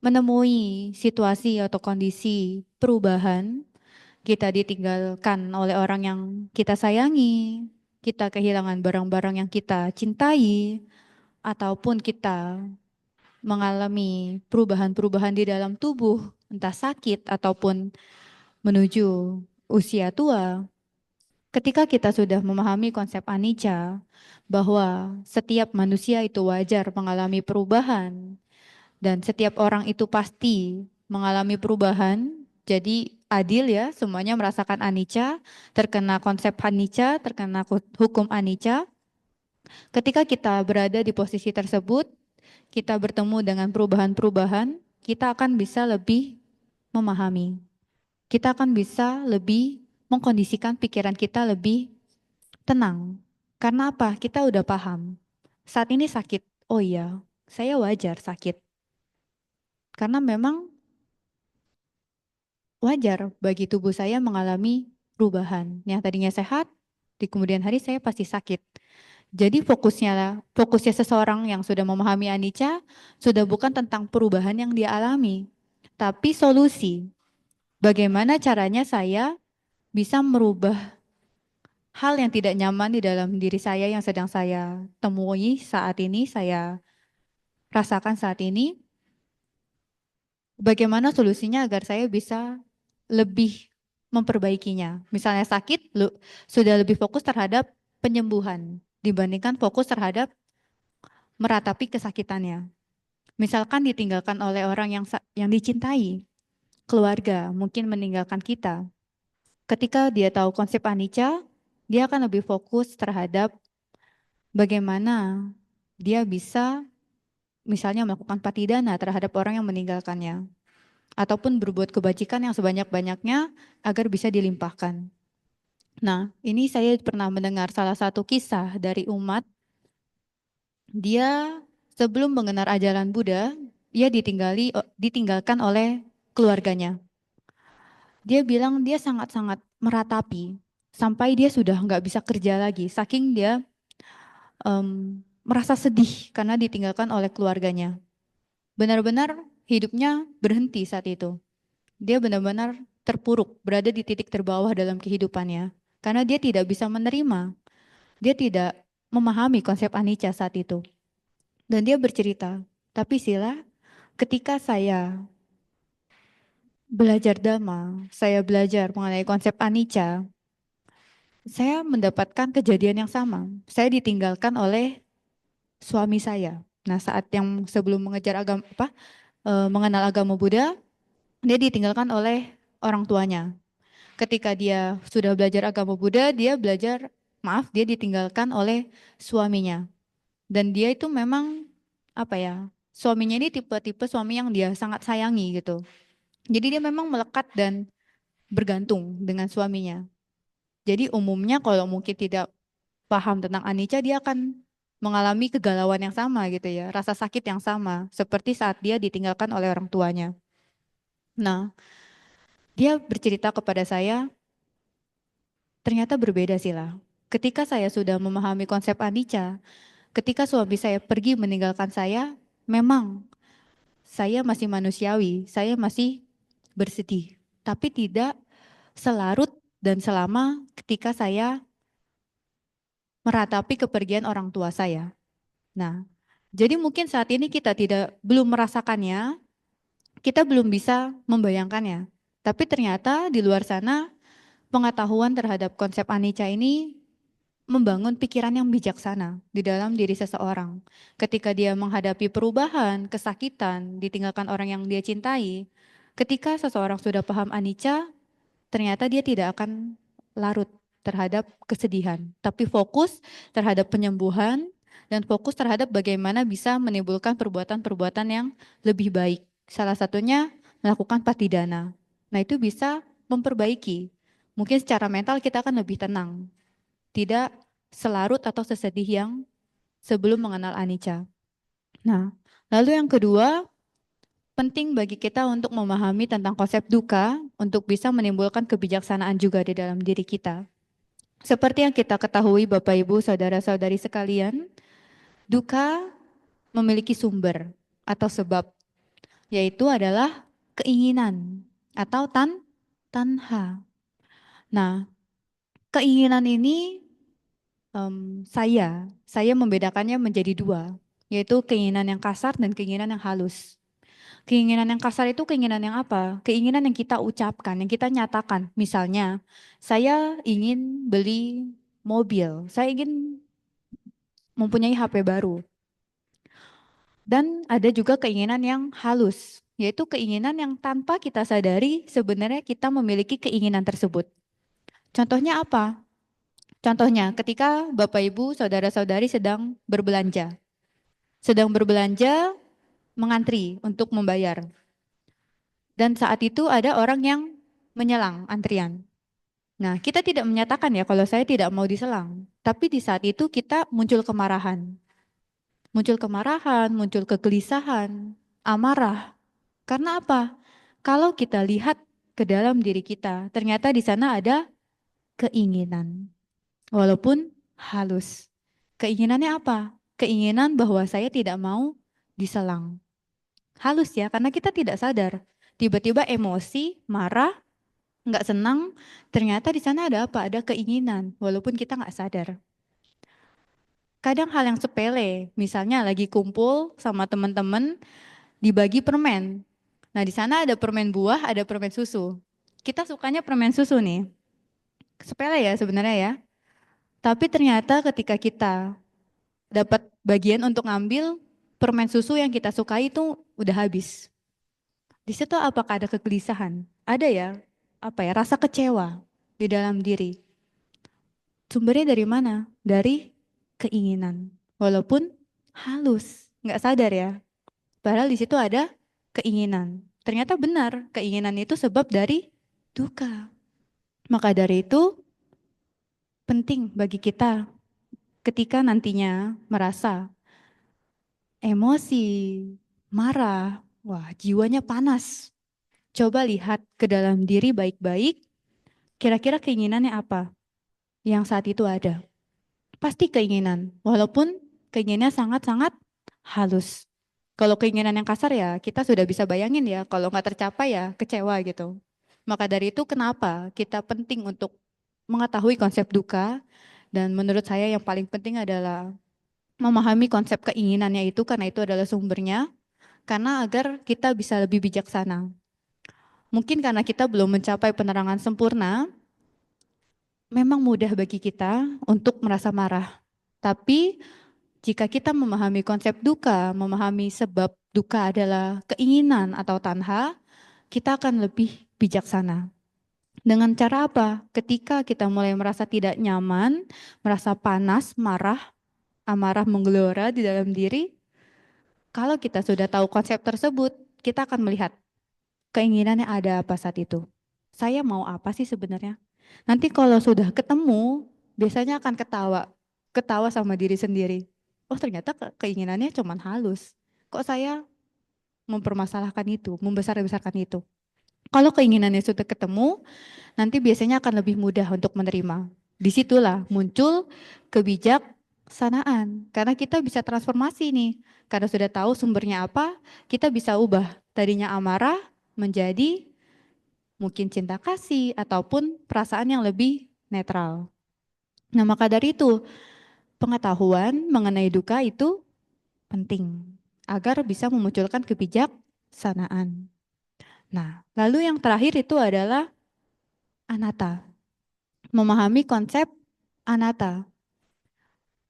Speaker 3: menemui situasi atau kondisi perubahan, kita ditinggalkan oleh orang yang kita sayangi, kita kehilangan barang-barang yang kita cintai, ataupun kita mengalami perubahan-perubahan di dalam tubuh, entah sakit ataupun menuju usia tua. Ketika kita sudah memahami konsep anicca, bahwa setiap manusia itu wajar mengalami perubahan, dan setiap orang itu pasti mengalami perubahan, jadi adil ya, semuanya merasakan anicca, terkena konsep anicca, terkena hukum anicca. Ketika kita berada di posisi tersebut, kita bertemu dengan perubahan-perubahan, kita akan bisa lebih memahami. Kita akan bisa lebih mengkondisikan pikiran kita lebih tenang. Karena apa? Kita udah paham. Saat ini sakit. oh iya, saya wajar sakit. Karena memang wajar bagi tubuh saya mengalami perubahan. Yang tadinya sehat, di kemudian hari saya pasti sakit. Jadi fokusnya seseorang yang sudah memahami anicca sudah bukan tentang perubahan yang dia alami, tapi solusi. Bagaimana caranya saya bisa merubah hal yang tidak nyaman di dalam diri saya yang sedang saya temui saat ini, saya rasakan saat ini. Bagaimana solusinya agar saya bisa lebih memperbaikinya. Misalnya sakit, sudah lebih fokus terhadap penyembuhan dibandingkan fokus terhadap meratapi kesakitannya. Misalkan ditinggalkan oleh orang yang dicintai, keluarga mungkin meninggalkan kita. Ketika dia tahu konsep anicca, dia akan lebih fokus terhadap bagaimana dia bisa misalnya melakukan patidana terhadap orang yang meninggalkannya. Ataupun berbuat kebajikan yang sebanyak-banyaknya agar bisa dilimpahkan. Nah, ini saya pernah mendengar salah satu kisah dari umat. Dia sebelum mengenal ajaran Buddha, dia ditinggalkan oleh keluarganya. Dia bilang dia sangat-sangat meratapi sampai dia sudah nggak bisa kerja lagi, saking dia merasa sedih karena ditinggalkan oleh keluarganya. Benar-benar hidupnya berhenti saat itu. Dia benar-benar terpuruk, berada di titik terbawah dalam kehidupannya. Karena dia tidak bisa menerima, dia tidak memahami konsep anicca saat itu. Dan dia bercerita, tapi Sila, ketika saya belajar Dhamma, saya belajar mengenai konsep anicca, saya mendapatkan kejadian yang sama. Saya ditinggalkan oleh suami saya. Nah, saat yang sebelum mengenal agama Buddha, dia ditinggalkan oleh orang tuanya. Ketika dia sudah belajar agama Buddha, dia ditinggalkan oleh suaminya. Dan dia itu memang suaminya ini tipe-tipe suami yang dia sangat sayangi gitu. Jadi dia memang melekat dan bergantung dengan suaminya. Jadi umumnya kalau mungkin tidak paham tentang anicca, dia akan mengalami kegalauan yang sama gitu ya, rasa sakit yang sama seperti saat dia ditinggalkan oleh orang tuanya. Nah, dia bercerita kepada saya, ternyata berbeda Sila. Ketika saya sudah memahami konsep anicca, ketika suami saya pergi meninggalkan saya, memang saya masih manusiawi, saya masih bersedih. Tapi tidak selarut dan selama ketika saya meratapi kepergian orang tua saya. Nah, jadi mungkin saat ini kita belum merasakannya, kita belum bisa membayangkannya. Tapi ternyata di luar sana pengetahuan terhadap konsep anicca ini membangun pikiran yang bijaksana di dalam diri seseorang. Ketika dia menghadapi perubahan, kesakitan, ditinggalkan orang yang dia cintai, ketika seseorang sudah paham anicca, ternyata dia tidak akan larut terhadap kesedihan, tapi fokus terhadap penyembuhan dan fokus terhadap bagaimana bisa menimbulkan perbuatan-perbuatan yang lebih baik. Salah satunya melakukan patidana. Nah, itu bisa memperbaiki. Mungkin secara mental kita akan lebih tenang, tidak selarut atau sesedih yang sebelum mengenal anicca. Nah, lalu yang kedua, penting bagi kita untuk memahami tentang konsep dukkha untuk bisa menimbulkan kebijaksanaan juga di dalam diri kita. Seperti yang kita ketahui Bapak Ibu saudara-saudari sekalian, dukkha memiliki sumber atau sebab, yaitu adalah keinginan atau tanha. Nah, keinginan ini saya membedakannya menjadi dua, yaitu keinginan yang kasar dan keinginan yang halus. Keinginan yang kasar itu keinginan yang apa? Keinginan yang kita ucapkan, yang kita nyatakan. Misalnya, saya ingin beli mobil, saya ingin mempunyai HP baru. Dan ada juga keinginan yang halus, yaitu keinginan yang tanpa kita sadari sebenarnya kita memiliki keinginan tersebut. Contohnya apa? Contohnya ketika Bapak Ibu, saudara-saudari sedang berbelanja. Mengantri untuk membayar. Dan saat itu ada orang yang menyelang antrian. Nah, kita tidak menyatakan ya kalau saya tidak mau diselang. Tapi di saat itu kita muncul kemarahan. Muncul kemarahan, muncul kegelisahan, amarah. Karena apa? Kalau kita lihat ke dalam diri kita, ternyata di sana ada keinginan. Walaupun halus. Keinginannya apa? Keinginan bahwa saya tidak mau diselang. Halus ya, karena kita tidak sadar. Tiba-tiba emosi, marah, nggak senang, ternyata di sana ada apa? Ada keinginan, walaupun kita nggak sadar. Kadang hal yang sepele, misalnya lagi kumpul sama teman-teman, dibagi permen. Nah, di sana ada permen buah, ada permen susu. Kita sukanya permen susu nih. Sepele ya sebenarnya ya. Tapi ternyata ketika kita dapat bagian untuk ngambil, permen susu yang kita sukai itu udah habis. Di situ apakah ada kegelisahan? Ada ya, apa ya, rasa kecewa di dalam diri. Sumbernya dari mana? Dari keinginan. Walaupun halus, nggak sadar ya. Padahal di situ ada keinginan. Ternyata benar, keinginan itu sebab dari duka. Maka dari itu penting bagi kita ketika nantinya merasa emosi, marah, wah jiwanya panas. Coba lihat ke dalam diri baik-baik, kira-kira keinginannya apa yang saat itu ada. Pasti keinginan, walaupun keinginannya sangat-sangat halus. Kalau keinginan yang kasar ya kita sudah bisa bayangin ya, kalau nggak tercapai ya kecewa gitu. Maka dari itu kenapa kita penting untuk mengetahui konsep duka, dan menurut saya yang paling penting adalah memahami konsep keinginannya itu karena itu adalah sumbernya, karena agar kita bisa lebih bijaksana. Mungkin karena kita belum mencapai penerangan sempurna, memang mudah bagi kita untuk merasa marah. Tapi jika kita memahami konsep duka, memahami sebab duka adalah keinginan atau tanha, kita akan lebih bijaksana. Dengan cara apa? Ketika kita mulai merasa tidak nyaman, merasa panas, marah, amarah menggelora di dalam diri, kalau kita sudah tahu konsep tersebut, kita akan melihat keinginannya ada apa saat itu. Saya mau apa sih sebenarnya? Nanti kalau sudah ketemu, biasanya akan ketawa. Ketawa sama diri sendiri. Oh ternyata keinginannya cuma halus. Kok saya mempermasalahkan itu, membesar-besarkan itu. Kalau keinginannya sudah ketemu, nanti biasanya akan lebih mudah untuk menerima. Disitulah muncul kebijaksanaan. Karena kita bisa transformasi nih. Karena sudah tahu sumbernya apa, kita bisa ubah. Tadinya amarah menjadi mungkin cinta kasih ataupun perasaan yang lebih netral. Nah maka dari itu, pengetahuan mengenai duka itu penting agar bisa memunculkan kebijaksanaan. Nah, lalu yang terakhir itu adalah anatta. Memahami konsep anatta.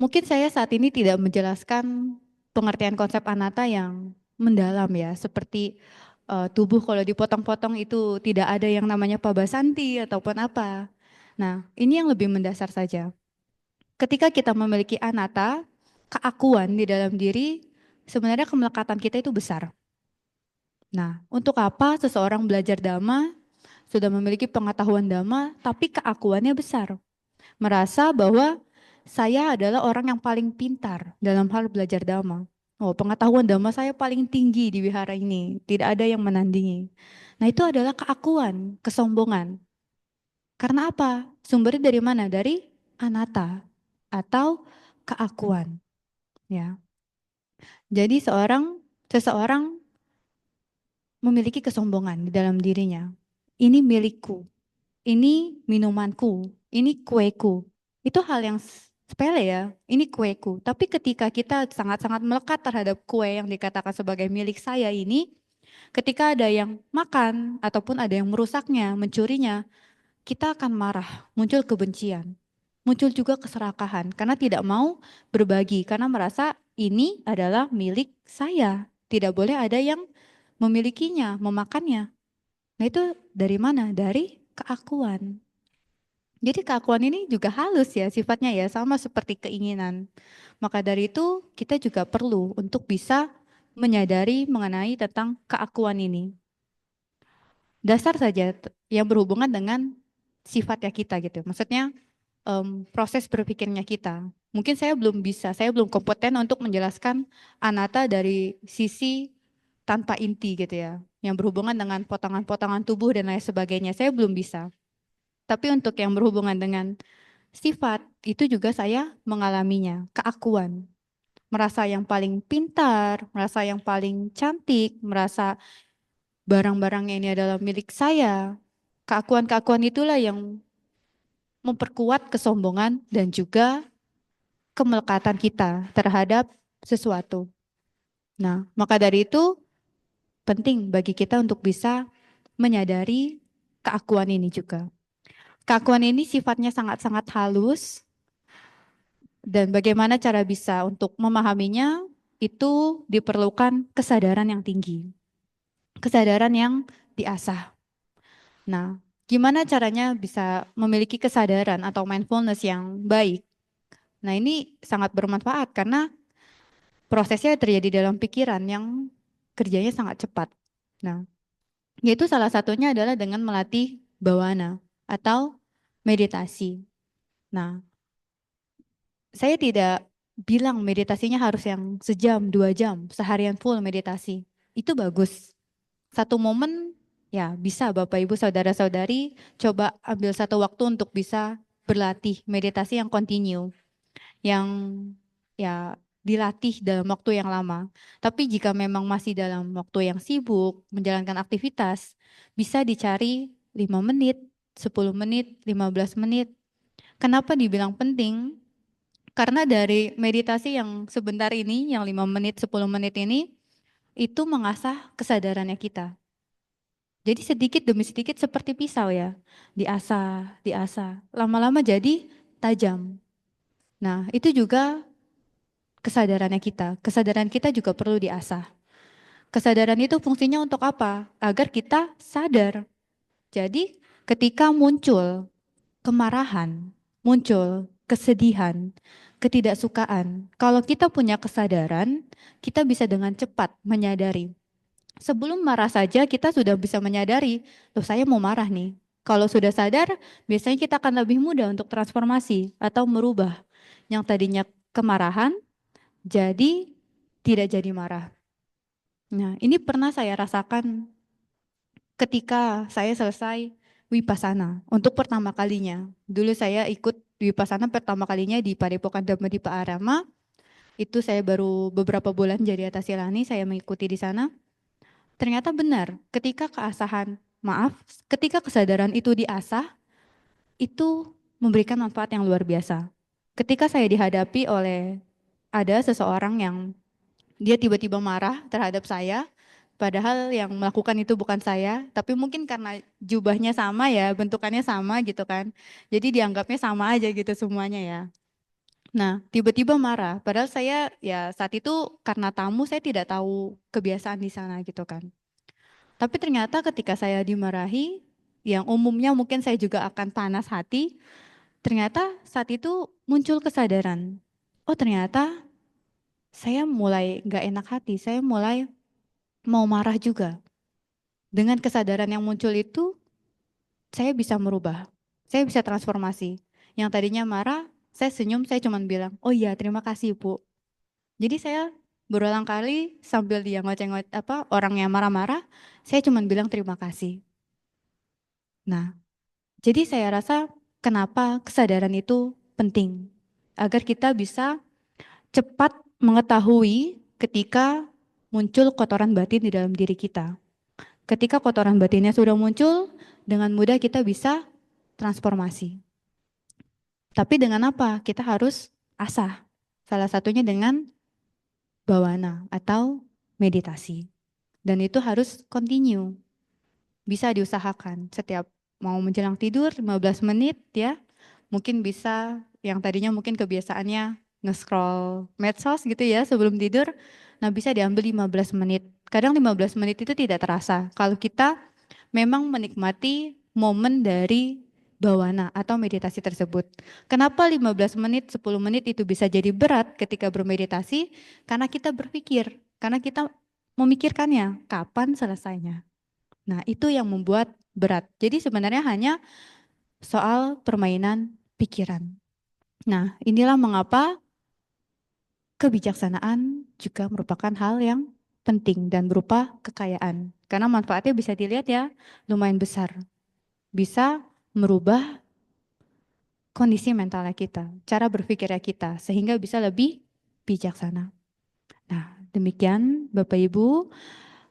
Speaker 3: Mungkin saya saat ini tidak menjelaskan pengertian konsep anatta yang mendalam ya, seperti tubuh kalau dipotong-potong itu tidak ada yang namanya pabasanti ataupun apa. Nah, ini yang lebih mendasar saja. Ketika kita memiliki anatta, keakuan di dalam diri, sebenarnya kemelekatan kita itu besar. Nah, untuk apa seseorang belajar dhamma, sudah memiliki pengetahuan dhamma, tapi keakuannya besar. Merasa bahwa saya adalah orang yang paling pintar dalam hal belajar dhamma. Oh, pengetahuan dhamma saya paling tinggi di wihara ini, tidak ada yang menandingi. Nah, itu adalah keakuan, kesombongan. Karena apa? Sumbernya dari mana? Dari anatta atau keakuan, ya. Jadi seseorang memiliki kesombongan di dalam dirinya. Ini milikku, ini minumanku, ini kueku. Itu hal yang sepele ya, ini kueku. Tapi ketika kita sangat-sangat melekat terhadap kue yang dikatakan sebagai milik saya ini, ketika ada yang makan ataupun ada yang merusaknya, mencurinya, kita akan marah, muncul kebencian, muncul juga keserakahan karena tidak mau berbagi, karena merasa ini adalah milik saya. Tidak boleh ada yang memilikinya, memakannya. Nah itu dari mana? Dari keakuan. Jadi keakuan ini juga halus ya sifatnya ya, sama seperti keinginan. Maka dari itu kita juga perlu untuk bisa menyadari mengenai tentang keakuan ini. Dasar saja yang berhubungan dengan sifatnya kita gitu. Maksudnya proses berpikirnya kita. Mungkin saya belum kompeten untuk menjelaskan anatta dari sisi tanpa inti gitu ya, yang berhubungan dengan potongan-potongan tubuh dan lain sebagainya, saya belum bisa. Tapi untuk yang berhubungan dengan sifat, itu juga saya mengalaminya, keakuan. Merasa yang paling pintar, merasa yang paling cantik, merasa barang-barangnya ini adalah milik saya. Keakuan-keakuan itulah yang memperkuat kesombongan dan juga kemelekatan kita terhadap sesuatu. Nah, maka dari itu penting bagi kita untuk bisa menyadari keakuan ini juga. Keakuan ini sifatnya sangat-sangat halus dan bagaimana cara bisa untuk memahaminya itu diperlukan kesadaran yang tinggi. Kesadaran yang diasah. Nah, gimana caranya bisa memiliki kesadaran atau mindfulness yang baik? Nah, ini sangat bermanfaat karena prosesnya terjadi dalam pikiran yang kerjanya sangat cepat. Nah, yaitu salah satunya adalah dengan melatih bawana atau meditasi. Nah, saya tidak bilang meditasinya harus yang sejam, 2 jam, seharian full meditasi. Itu bagus. Satu momen ya bisa Bapak Ibu Saudara-saudari coba ambil satu waktu untuk bisa berlatih meditasi yang continue, yang ya dilatih dalam waktu yang lama. Tapi jika memang masih dalam waktu yang sibuk, menjalankan aktivitas, bisa dicari 5 menit, 10 menit, 15 menit. Kenapa dibilang penting? Karena dari meditasi yang sebentar ini, yang 5 menit, 10 menit ini, itu mengasah kesadarannya kita. Jadi sedikit demi sedikit seperti pisau ya, diasah, diasah. Lama-lama jadi tajam. Nah, itu juga kesadarannya kita. Kesadaran kita juga perlu diasah. Kesadaran itu fungsinya untuk apa? Agar kita sadar. Jadi ketika muncul kemarahan, muncul kesedihan, ketidaksukaan, kalau kita punya kesadaran, kita bisa dengan cepat menyadari. Sebelum marah saja kita sudah bisa menyadari, loh saya mau marah nih. Kalau sudah sadar, biasanya kita akan lebih mudah untuk transformasi atau merubah yang tadinya kemarahan jadi tidak jadi marah. Nah, ini pernah saya rasakan ketika saya selesai Vipassana untuk pertama kalinya. Dulu saya ikut Vipassana pertama kalinya di Padepokan Dhammadippa Arama. Itu saya baru beberapa bulan jadi Atasilani, saya mengikuti di sana. Ternyata benar, ketika kesadaran itu diasah, itu memberikan manfaat yang luar biasa. Ketika saya dihadapi oleh ada seseorang yang dia tiba-tiba marah terhadap saya, padahal yang melakukan itu bukan saya, tapi mungkin karena jubahnya sama ya, bentukannya sama gitu kan. Jadi dianggapnya sama aja gitu semuanya ya. Nah, tiba-tiba marah, padahal saya ya saat itu karena tamu saya tidak tahu kebiasaan di sana gitu kan. Tapi ternyata ketika saya dimarahi, yang umumnya mungkin saya juga akan panas hati, ternyata saat itu muncul kesadaran. Oh ternyata saya mulai nggak enak hati, saya mulai mau marah juga. Dengan kesadaran yang muncul itu, saya bisa merubah, saya bisa transformasi. Yang tadinya marah, saya senyum, saya cuma bilang, oh iya terima kasih Bu. Jadi saya berulang kali sambil dia ngoceh-ngoceh orang yang marah-marah, saya cuma bilang terima kasih. Nah, jadi saya rasa kenapa kesadaran itu penting. Agar kita bisa cepat mengetahui ketika muncul kotoran batin di dalam diri kita. Ketika kotoran batinnya sudah muncul, dengan mudah kita bisa transformasi. Tapi dengan apa? Kita harus asah. Salah satunya dengan bawana atau meditasi. Dan itu harus continue. Bisa diusahakan setiap mau menjelang tidur 15 menit ya. Mungkin bisa yang tadinya mungkin kebiasaannya nge-scroll medsos gitu ya sebelum tidur. Nah bisa diambil 15 menit. Kadang 15 menit itu tidak terasa. Kalau kita memang menikmati momen dari bawana atau meditasi tersebut. Kenapa 15 menit, 10 menit itu bisa jadi berat ketika bermeditasi? Karena kita berpikir, karena kita memikirkannya, kapan selesainya. Nah itu yang membuat berat. Jadi sebenarnya hanya soal permainan pikiran. Nah inilah mengapa kebijaksanaan juga merupakan hal yang penting dan berupa kekayaan. Karena manfaatnya bisa dilihat ya, lumayan besar. Bisa merubah kondisi mentalnya kita, cara berpikirnya kita, sehingga bisa lebih bijaksana. Nah, demikian Bapak Ibu,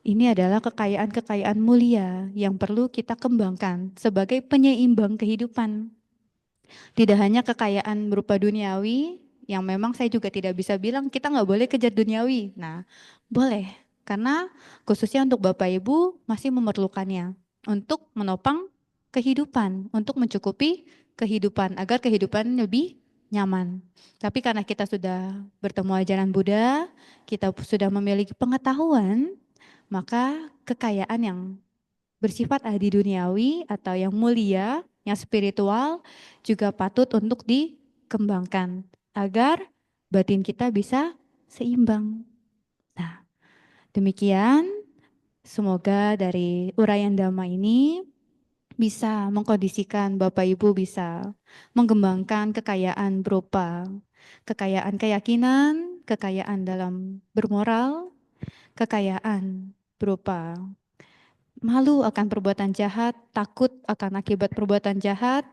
Speaker 3: ini adalah kekayaan-kekayaan mulia yang perlu kita kembangkan sebagai penyeimbang kehidupan. Tidak hanya kekayaan berupa duniawi, yang memang saya juga tidak bisa bilang kita nggak boleh kejar duniawi. Nah, boleh, karena khususnya untuk Bapak Ibu masih memerlukannya untuk menopang kehidupan, untuk mencukupi kehidupan, agar kehidupan lebih nyaman. Tapi karena kita sudah bertemu ajaran Buddha, kita sudah memiliki pengetahuan, maka kekayaan yang bersifat adi duniawi atau yang mulia, yang spiritual juga patut untuk dikembangkan agar batin kita bisa seimbang. Nah, demikian semoga dari uraian Dhamma ini bisa mengkondisikan Bapak Ibu bisa mengembangkan kekayaan berupa kekayaan keyakinan, kekayaan dalam bermoral, kekayaan berupa malu akan perbuatan jahat, takut akan akibat perbuatan jahat,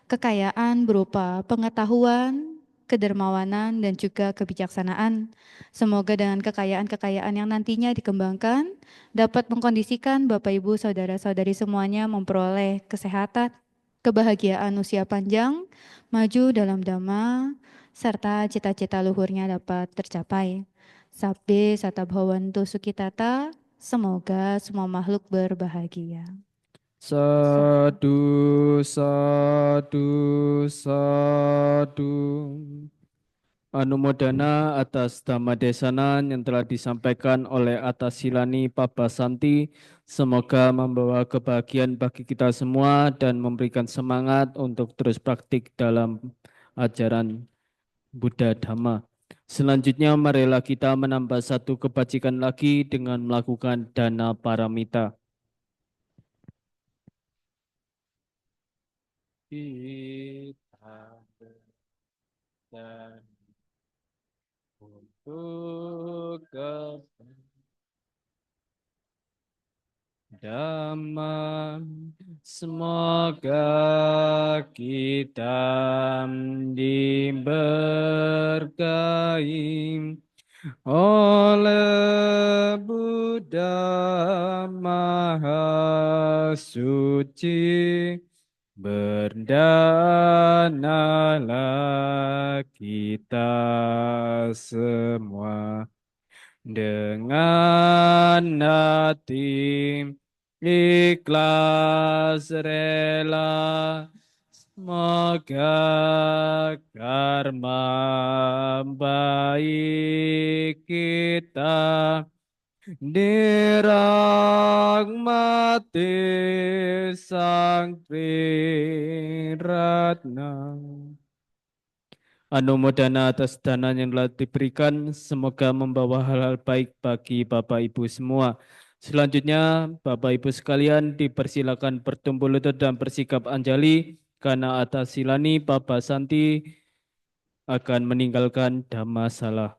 Speaker 3: kekayaan berupa pengetahuan, kedermawanan, dan juga kebijaksanaan. Semoga dengan kekayaan-kekayaan yang nantinya dikembangkan, dapat mengkondisikan Bapak Ibu Saudara-saudari semuanya memperoleh kesehatan, kebahagiaan usia panjang, maju dalam dhamma, serta cita-cita luhurnya dapat tercapai. Sabde satabhawantu sukitata, semoga semua makhluk berbahagia.
Speaker 2: Sadu, sadu, sadu. Anumodana atas dhamma desanan yang telah disampaikan oleh Atas Silani Pabasanti. Semoga membawa kebahagiaan bagi kita semua dan memberikan semangat untuk terus praktik dalam ajaran Buddha Dhamma. Selanjutnya marilah kita menambah satu kebajikan lagi dengan melakukan dana paramita. Kita dan untuk Dhamma, semoga kita diberkahi oleh Buddha Maha Suci. Berdanalah kita semua dengan hati ikhlas rela. Semoga karma baik kita dirahmati Sang Triratna. Anumodana atas dana yang telah diberikan, semoga membawa hal-hal baik bagi Bapak Ibu semua. Selanjutnya, Bapak Ibu sekalian dipersilakan bertumpul lutut dan bersikap anjali karena Atas Silani Bapak Santi akan meninggalkan Dhammasala.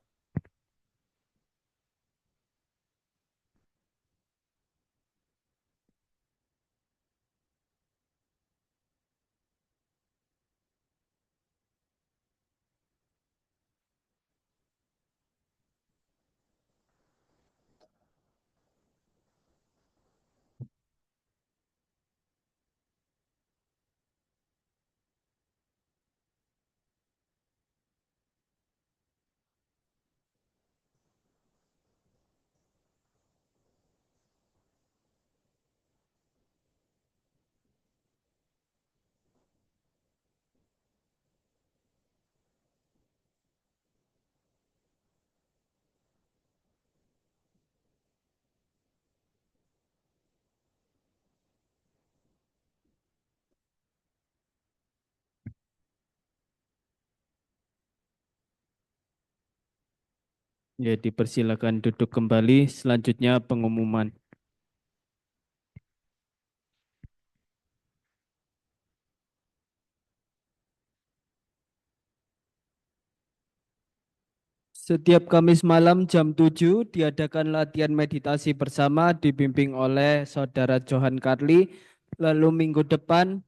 Speaker 2: Ya, dipersilakan duduk kembali. Selanjutnya pengumuman. Setiap Kamis malam jam 7 diadakan latihan meditasi bersama dibimbing oleh Saudara Johan Carli. Lalu minggu depan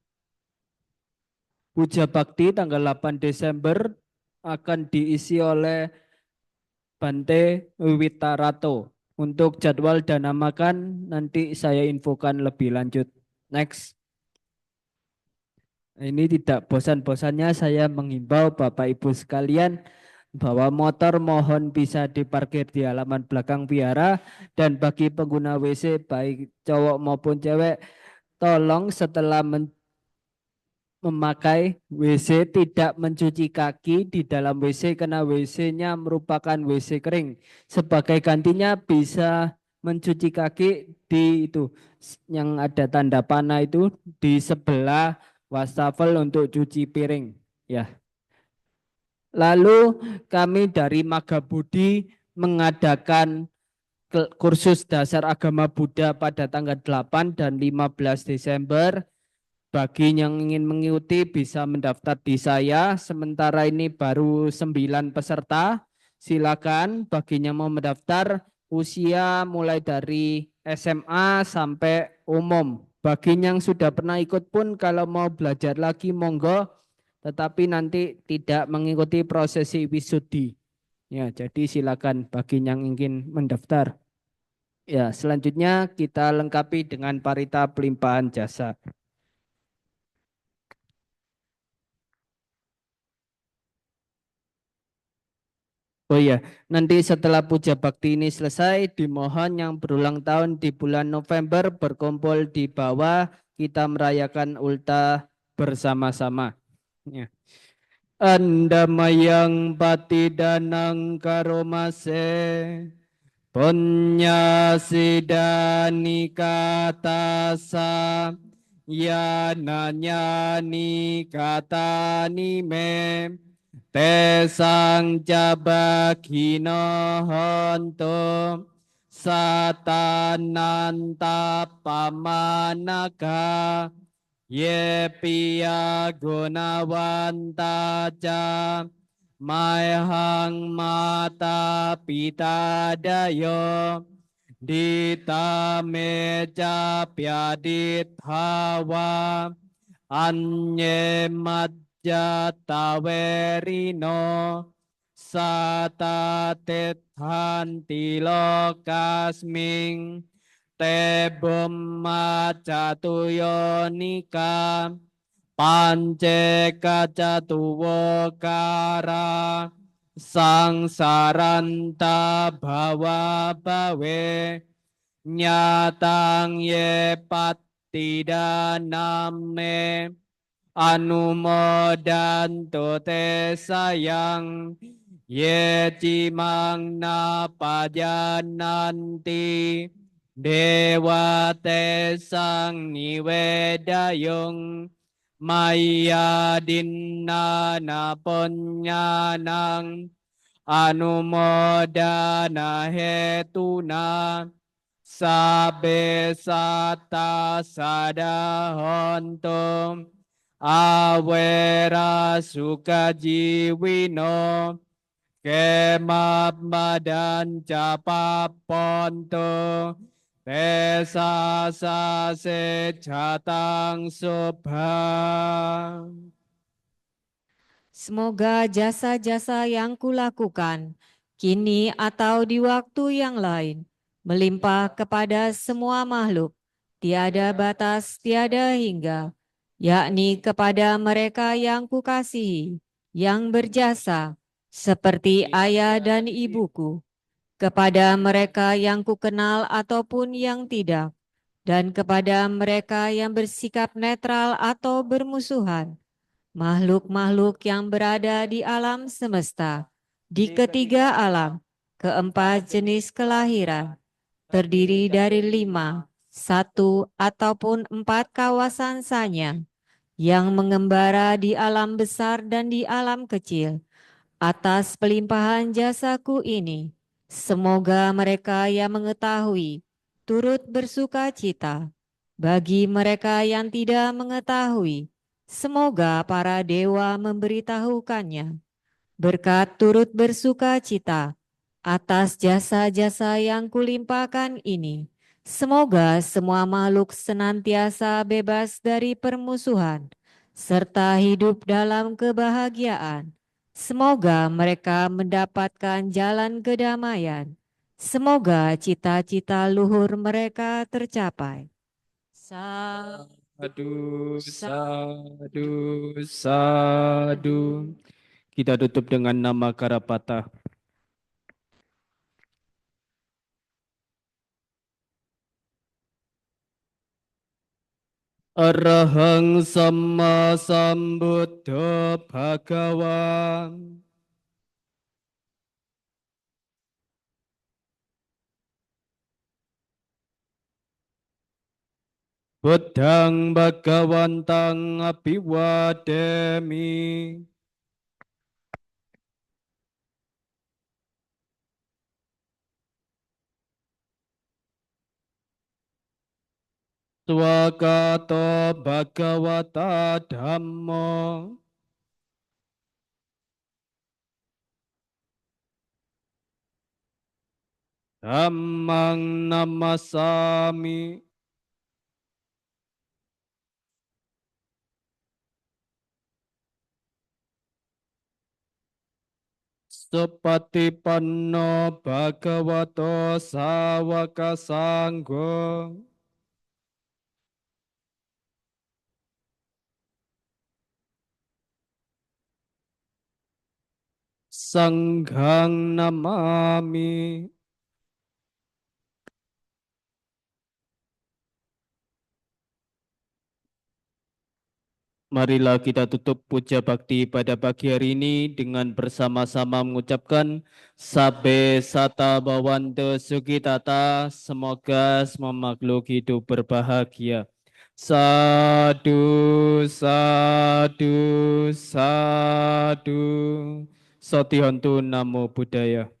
Speaker 2: Puja Bakti tanggal 8 Desember akan diisi oleh Bante Witarato. Untuk jadwal dan nama makan nanti saya infokan lebih lanjut. Next. Ini tidak bosan-bosannya saya menghimbau Bapak Ibu sekalian bahwa motor mohon bisa diparkir di halaman belakang vihara, dan bagi pengguna WC baik cowok maupun cewek tolong setelah memakai WC tidak mencuci kaki di dalam WC karena WC-nya merupakan WC kering. Sebagai gantinya bisa mencuci kaki di itu yang ada tanda panah itu di sebelah wastafel untuk cuci piring ya. Lalu kami dari Magabudi mengadakan kursus dasar agama Buddha pada tanggal 8 dan 15 Desember. Bagi yang ingin mengikuti bisa mendaftar di saya. Sementara ini baru 9 peserta. Silakan baginya mau mendaftar usia mulai dari SMA sampai umum. Bagi yang sudah pernah ikut pun kalau mau belajar lagi monggo, tetapi nanti tidak mengikuti prosesi wisudi. Ya, jadi silakan bagi yang ingin mendaftar. Ya, selanjutnya kita lengkapi dengan parita pelimpahan jasa. Oh iya, nanti setelah puja bakti ini selesai, dimohon yang berulang tahun di bulan November berkumpul di bawah, kita merayakan ulta bersama-sama. Ya. Andamayang patidanang karomase, punya sidani katasa, ya nanyani katani mem. Tesang jabakino honto satananta pamanaka ye piya gunawanta ca maihang mata pita dayo dita meja piadit hawa anye Jatawerino sata tethanti lokasming tebum macatuyonika panceka catuwokara sangsaranta bhawa bawe nyatang ye patidaname anumodanto te sayang ye cimang napajananti dewa te sang niwedayung maya dinana ponyanang anumodana hetuna sabe sata sadahontum awera sukajiwino kemabmadan capaponto tesa sasejatang subhang.
Speaker 1: Semoga jasa-jasa yang kulakukan kini atau di waktu yang lain melimpah kepada semua makhluk, tiada batas, tiada hingga, yakni kepada mereka yang kukasihi, yang berjasa, seperti ayah dan ibuku, kepada mereka yang kukenal ataupun yang tidak, dan kepada mereka yang bersikap netral atau bermusuhan, makhluk-makhluk yang berada di alam semesta, di ketiga alam, keempat jenis kelahiran, terdiri dari 5, 1 ataupun 4 kawasan sanya, yang mengembara di alam besar dan di alam kecil. Atas pelimpahan jasaku ini, semoga mereka yang mengetahui turut bersuka cita. Bagi mereka yang tidak mengetahui, semoga para dewa memberitahukannya. berkat turut bersuka cita atas jasa-jasa yang kulimpahkan ini. Semoga semua makhluk senantiasa bebas dari permusuhan, serta hidup dalam kebahagiaan. Semoga mereka mendapatkan jalan kedamaian. Semoga cita-cita luhur mereka tercapai.
Speaker 2: Sadu, sadu, sadu. Kita tutup dengan nama Karapata. Arahang Sama Sambuddha Bhagawa. Buddhang Bhagawantang Abhiwademi. Swagato Bhagawata Dhammo. Dhammang Namasami. Supatipanno Bhagavato Sawaka Sangho. Sanghang Namami. Marilah kita tutup puja bakti pada pagi hari ini dengan bersama-sama mengucapkan Sabe Sata Bhawantu Sukitata, semoga semua makhluk hidup berbahagia. Sadu, sadu, sadu. Sotihontu Namo Buddhaya.